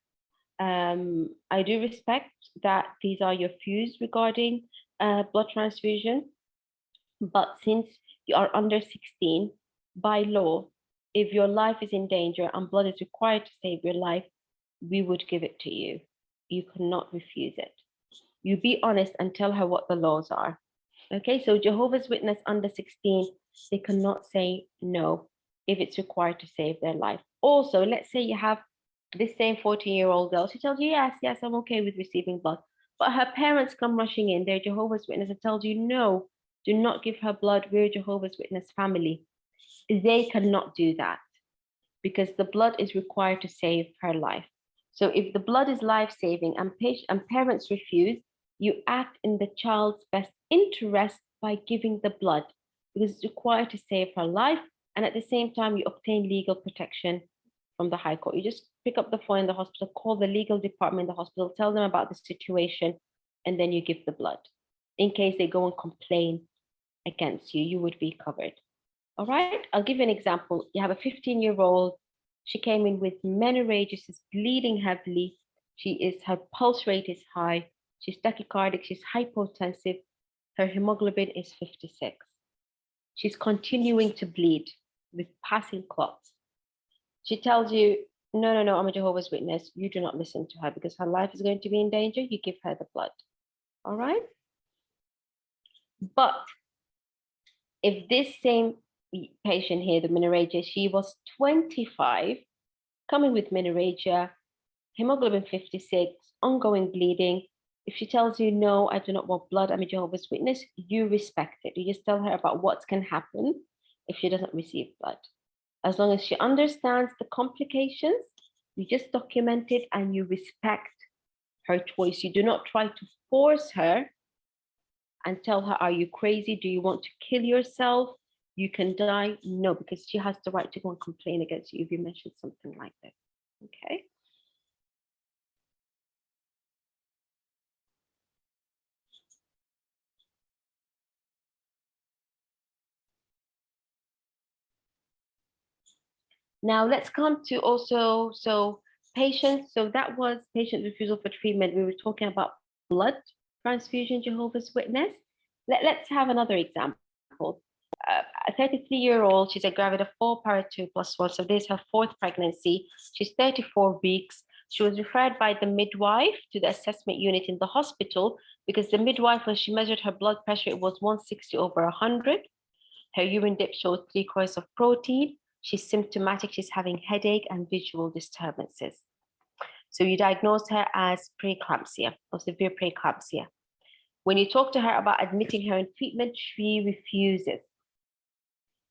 I do respect that these are your views regarding blood transfusion, but since you are under 16, by law, if your life is in danger and blood is required to save your life, we would give it to you. You cannot refuse it. You be honest and tell her what the laws are. Okay, so Jehovah's Witness under 16, they cannot say no if it's required to save their life. Also, let's say you have this same 14-year-old girl, she tells you, yes, I'm okay with receiving blood. But her parents come rushing in, they're Jehovah's Witness, and tells you, no, do not give her blood, we're a Jehovah's Witness family. They cannot do that because the blood is required to save her life. So if the blood is life-saving and parents refuse, you act in the child's best interest by giving the blood because it's required to save her life. And at the same time, you obtain legal protection from the High Court. You just pick up the phone in the hospital, call the legal department in the hospital, tell them about the situation, and then you give the blood. In case they go and complain against you, you would be covered. All right, I'll give you an example. You have a 15-year-old. She came in with menorrhagia, she's bleeding heavily. Her pulse rate is high. She's tachycardic, she's hypotensive. Her hemoglobin is 56. She's continuing to bleed with passing clots. She tells you, no, I'm a Jehovah's Witness. You do not listen to her because her life is going to be in danger. You give her the blood. All right. But if this same patient here, the menorrhagia, she was 25, coming with menorrhagia, hemoglobin 56, ongoing bleeding. If she tells you, no, I do not want blood, I'm a Jehovah's Witness, you respect it. You just tell her about what can happen if she doesn't receive blood. As long as she understands the complications, you just document it and you respect her choice. You do not try to force her and tell her, are you crazy? Do you want to kill yourself? You can die. No, because she has the right to go and complain against you if you mention something like this. Okay. Now let's come to also, so patients, so that was patient refusal for treatment. We were talking about blood transfusion, Jehovah's Witness. Let's have another example. A 33-year-old, she's a gravid of 4 para 2 plus 1, so this is her 4th pregnancy. She's 34 weeks. She was referred by the midwife to the assessment unit in the hospital because the midwife, when she measured her blood pressure, it was 160 over 100. Her urine dip showed 3/4 of protein. She's symptomatic, she's having headache and visual disturbances. So you diagnosed her as preeclampsia or severe preeclampsia. When you talk to her about admitting her in treatment, she refuses.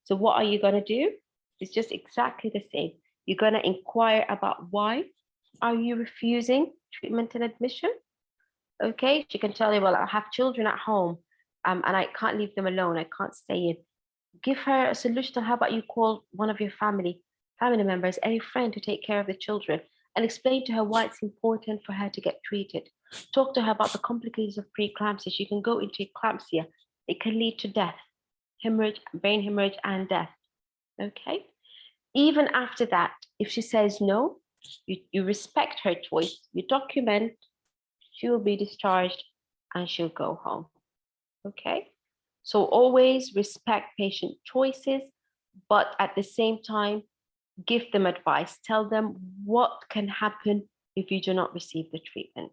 So what are you gonna do? It's just exactly the same. You're gonna inquire about why are you refusing treatment and admission? Okay, she can tell you, well, I have children at home and I can't leave them alone, I can't stay in. Give her a solution. How about you call one of your family members, any friend to take care of the children, and explain to her why it's important for her to get treated. Talk to her about the complications of preeclampsia. She can go into eclampsia. It can lead to death, hemorrhage, brain hemorrhage, and death. Okay. Even after that, if she says no, you respect her choice, you document, she will be discharged and she'll go home. Okay. So always respect patient choices, but at the same time, give them advice. Tell them what can happen if you do not receive the treatment.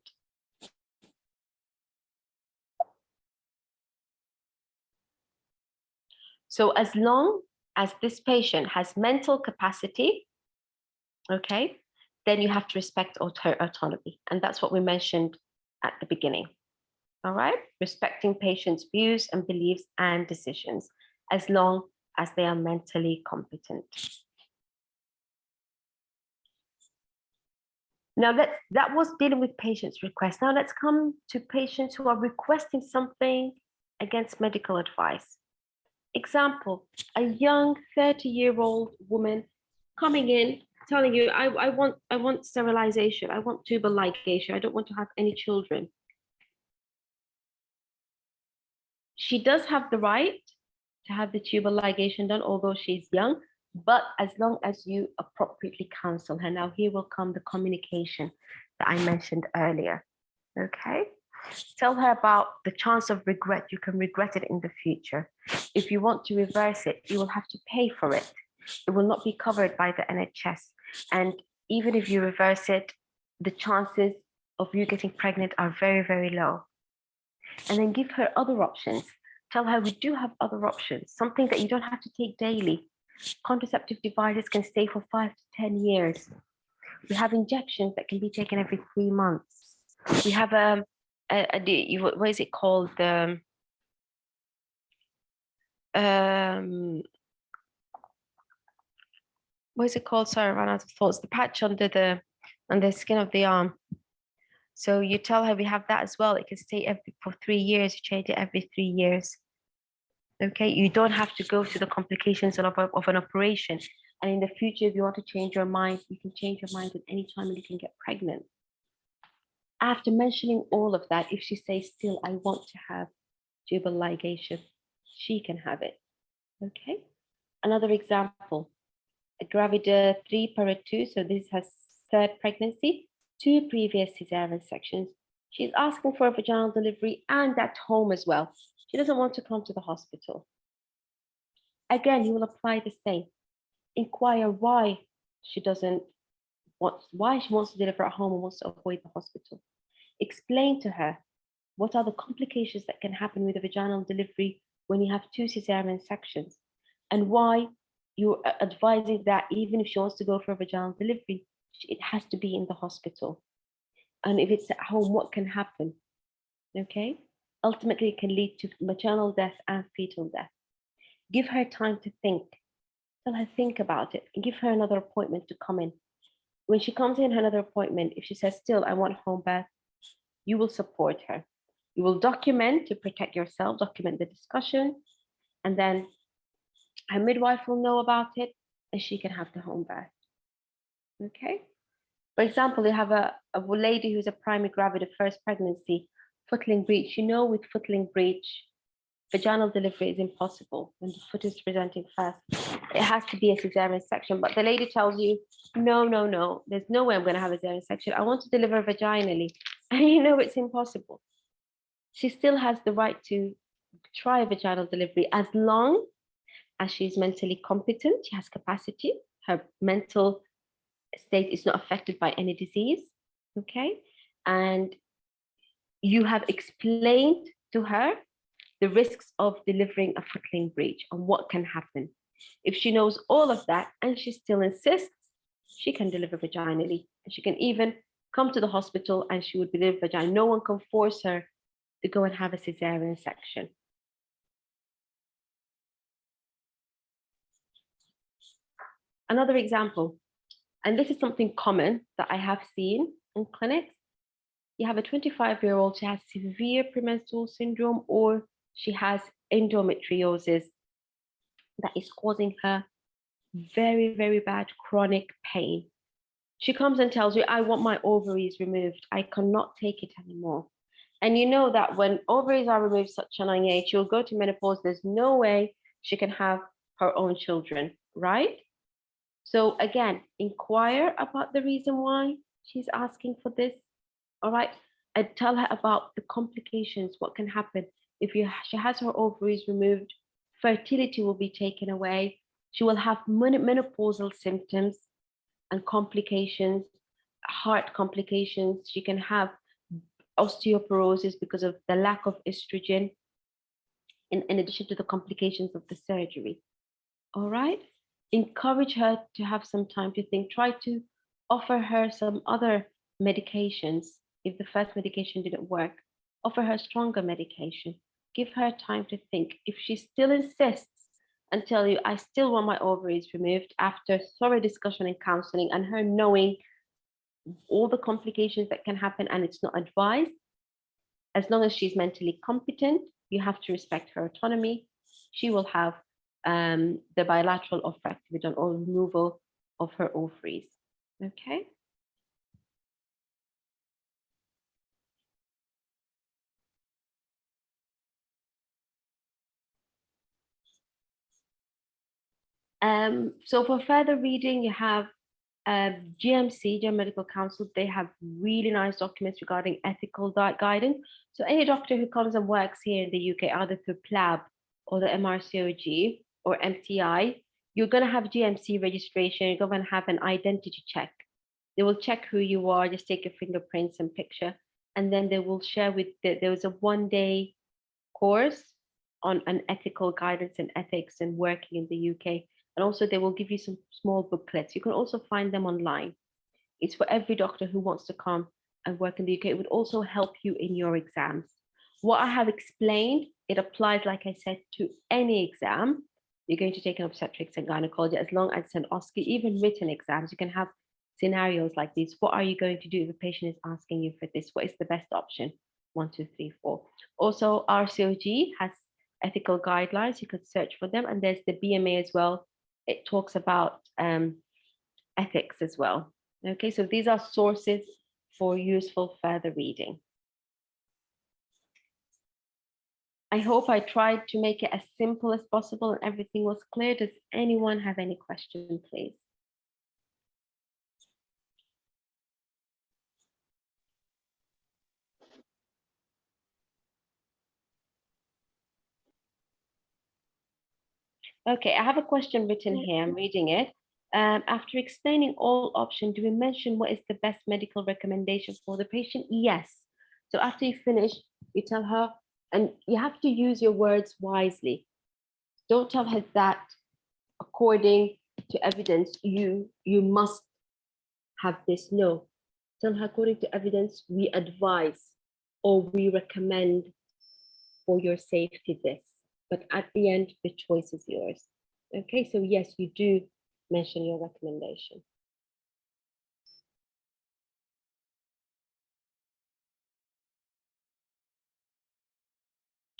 So as long as this patient has mental capacity, okay, then you have to respect her autonomy. And that's what we mentioned at the beginning. All right, respecting patients' views and beliefs and decisions, as long as they are mentally competent. Now that was dealing with patients' requests. Now let's come to patients who are requesting something against medical advice. Example, a young 30-year-old woman coming in telling you, I want sterilization, I want tubal ligation, I don't want to have any children. She does have the right to have the tubal ligation done, although she's young, but as long as you appropriately counsel her. Now here will come the communication that I mentioned earlier, okay? Tell her about the chance of regret. You can regret it in the future. If you want to reverse it, you will have to pay for it. It will not be covered by the NHS. And even if you reverse it, the chances of you getting pregnant are very, very low. And then give her other options. Tell her we do have other options, something that you don't have to take daily. Contraceptive devices can stay for 5 to 10 years. We have injections that can be taken every 3 months. We have what is it called? What is it called? Sorry, I ran out of thoughts. The patch under the skin of the arm. So you tell her we have that as well. It can stay for 3 years. You change it every 3 years. Okay, you don't have to go through the complications of an operation. And in the future, if you want to change your mind, you can change your mind at any time and you can get pregnant. After mentioning all of that, if she says still, I want to have tubal ligation, she can have it. Okay. Another example, a gravida 3 para 2, so this is her 3rd pregnancy, 2 previous cesarean sections. She's asking for a vaginal delivery and at home as well. She doesn't want to come to the hospital. Again, you will apply the same. Inquire why she wants to deliver at home and wants to avoid the hospital. Explain to her what are the complications that can happen with a vaginal delivery when you have 2 cesarean sections, and why you're advising that even if she wants to go for a vaginal delivery, it has to be in the hospital. And if it's at home, what can happen? Okay. Ultimately, it can lead to maternal death and fetal death. Give her time to think. Tell her think about it and give her another appointment to come in. When she comes in another appointment, if she says still I want home birth, you will support her. You will document to protect yourself, document the discussion, and then her midwife will know about it and she can have the home birth. Okay. For example, you have a lady who's a primary gravid of first pregnancy, footling breech. You know, with footling breech, vaginal delivery is impossible when the foot is presenting first. It has to be a cesarean section. But the lady tells you, no, there's no way I'm going to have a cesarean section. I want to deliver vaginally. And you know it's impossible. She still has the right to try a vaginal delivery as long as she's mentally competent, she has capacity, her mental state is not affected by any disease, okay? And you have explained to her the risks of delivering a footling breech and what can happen. If she knows all of that and she still insists, she can deliver vaginally. And she can even come to the hospital and she would deliver vaginally. No one can force her to go and have a cesarean section. Another example, and this is something common that I have seen in clinics. You have a 25-year-old, she has severe premenstrual syndrome, or she has endometriosis that is causing her very, very bad chronic pain. She comes and tells you, I want my ovaries removed. I cannot take it anymore. And you know that when ovaries are removed such a young age, she'll go to menopause. There's no way she can have her own children, right? So again, inquire about the reason why she's asking for this. All right. And tell her about the complications, what can happen. If she has her ovaries removed, fertility will be taken away. She will have menopausal symptoms and complications, heart complications. She can have osteoporosis because of the lack of estrogen, in addition to the complications of the surgery. All right. Encourage her to have some time to think. Try to offer her some other medications. If the first medication didn't work, offer her stronger medication. Give her time to think. If she still insists and tell you, I still want my ovaries removed, after thorough discussion and counseling and her knowing all the complications that can happen and it's not advised, as long as she's mentally competent, you have to respect her autonomy. She will have the bilateral oophorectomy done or removal of her ovaries. Okay. So for further reading, you have GMC, General Medical Council. They have really nice documents regarding ethical guidance. So any doctor who comes and works here in the UK, either through PLAB or the MRCOG or MTI, you're going to have GMC registration. You're going to have an identity check. They will check who you are, just take your fingerprints and picture, and then they will share with there was a 1-day course on an ethical guidance and ethics and working in the UK. And also they will give you some small booklets. You can also find them online. It's for every doctor who wants to come and work in the UK. It would also help you in your exams. What I have explained, it applies, like I said, to any exam. You're going to take an obstetrics and gynecology, as long as it's an OSCE, even written exams, you can have scenarios like these. What are you going to do if the patient is asking you for this? What is the best option? 1, 2, 3, 4. Also, RCOG has ethical guidelines. You could search for them. And there's the BMA as well. It talks about ethics as well. Okay, so these are sources for useful further reading. I hope I tried to make it as simple as possible and everything was clear. Does anyone have any question, please? Okay, I have a question written here. I'm reading it. After explaining all options, do we mention what is the best medical recommendation for the patient? Yes. So after you finish, you tell her, and you have to use your words wisely. Don't tell her that according to evidence, you must have this. No. Tell her according to evidence, we advise or we recommend for your safety this. but at the end, the choice is yours. Okay, so yes, you do mention your recommendation.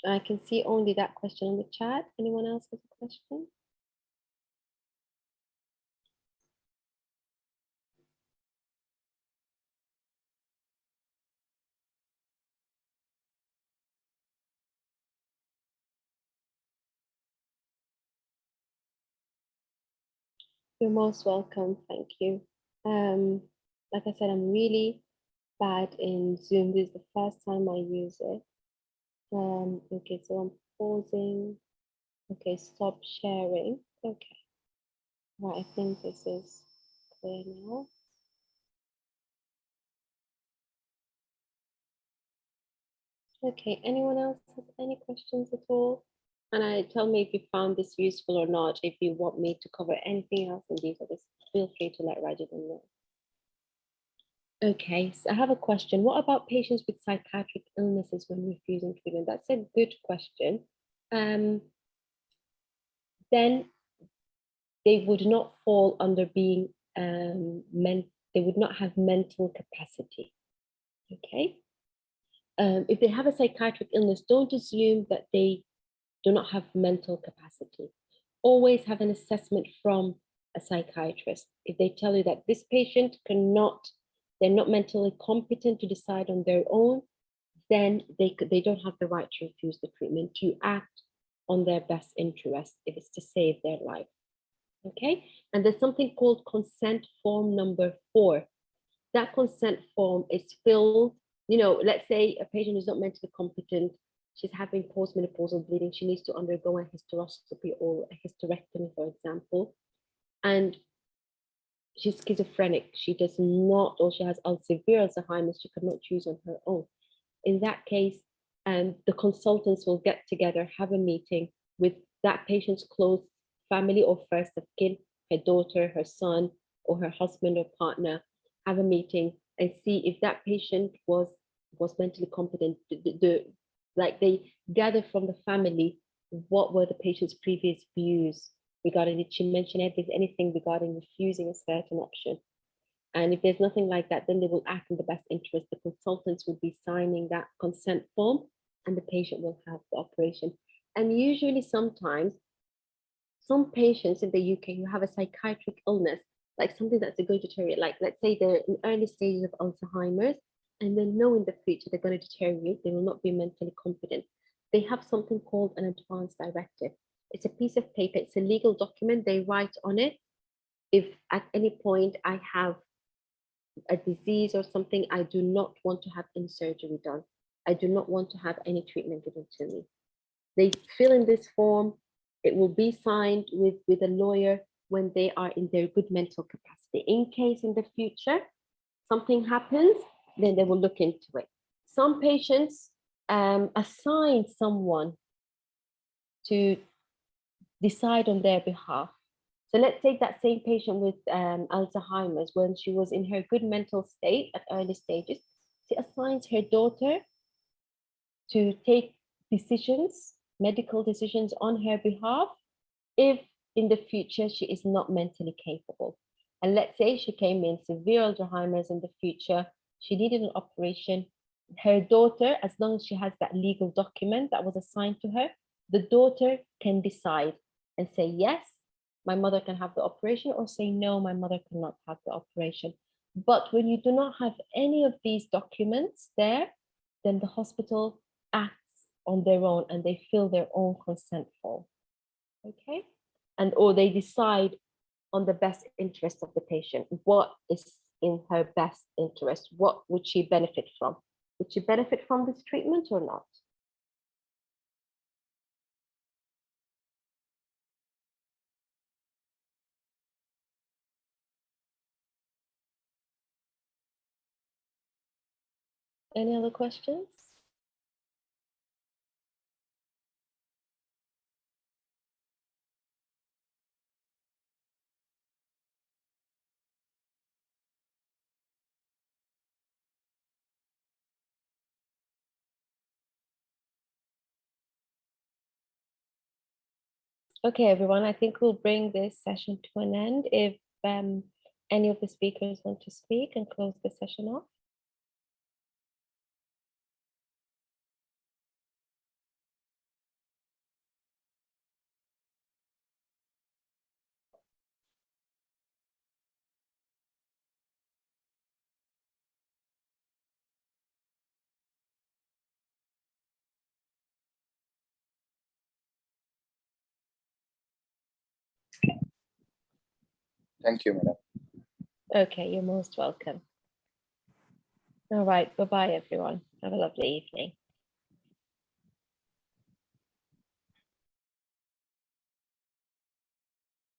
I can see only that question in the chat. Anyone else has a question? You're most welcome. Thank you. Like I said, I'm really bad in Zoom. This is the first time I use it. Okay, so I'm pausing. Okay, stop sharing. Okay. Right, I think this is clear now. Okay, anyone else have any questions at all? And tell me if you found this useful or not. If you want me to cover anything else in detail, just feel free to let Rajiv know. Okay, so I have a question. What about patients with psychiatric illnesses when refusing treatment? That's a good question. Then they would not fall under being they would not have mental capacity. Okay. If they have a psychiatric illness, don't assume that they do not have mental capacity. Always have an assessment from a psychiatrist. If they tell you that this patient they're not mentally competent to decide on their own, then they don't have the right to refuse the treatment. You act on their best interest if it's to save their life. Okay, and there's something called consent form number 4. That consent form is filled, let's say a patient is not mentally competent, she's having postmenopausal bleeding, she needs to undergo a hysteroscopy or a hysterectomy, for example, and she's schizophrenic, she does not, or she has severe Alzheimer's, she could not choose on her own. In that case, the consultants will get together, have a meeting with that patient's close family or first of kin, her daughter, her son, or her husband or partner, have a meeting and see if that patient was mentally competent. Like they gather from the family what were the patient's previous views regarding, did she mention if there's anything regarding refusing a certain option? And if there's nothing like that, then they will act in the best interest. The consultants will be signing that consent form and the patient will have the operation. And usually sometimes, some patients in the UK who have a psychiatric illness, like something that's going to deteriorate, like let's say they're in early stages of Alzheimer's and they know in the future they're going to deteriorate, they will not be mentally competent. They have something called an advance directive. It's a piece of paper, it's a legal document, they write on it, if at any point I have a disease or something, I do not want to have any surgery done. I do not want to have any treatment given to me. They fill in this form. It will be signed with a lawyer when they are in their good mental capacity. In case in the future something happens, then they will look into it. Some patients assign someone to decide on their behalf. So let's take that same patient with Alzheimer's. When she was in her good mental state at early stages, she assigns her daughter to take decisions, medical decisions on her behalf, if in the future she is not mentally capable. And let's say she came in severe Alzheimer's in the future, she needed an operation. Her daughter, as long as she has that legal document that was assigned to her, the daughter can decide and say, yes, my mother can have the operation, or say, no, my mother cannot have the operation. But when you do not have any of these documents there, then the hospital acts on their own and they fill their own consent form. Okay? And or they decide on the best interest of the patient. What is in her best interest? What would she benefit from? Would she benefit from this treatment or not? Any other questions? Okay, everyone, I think we'll bring this session to an end. If any of the speakers want to speak and close the session off. Thank you, madam. Okay, you're most welcome. All right, bye-bye, everyone. Have a lovely evening.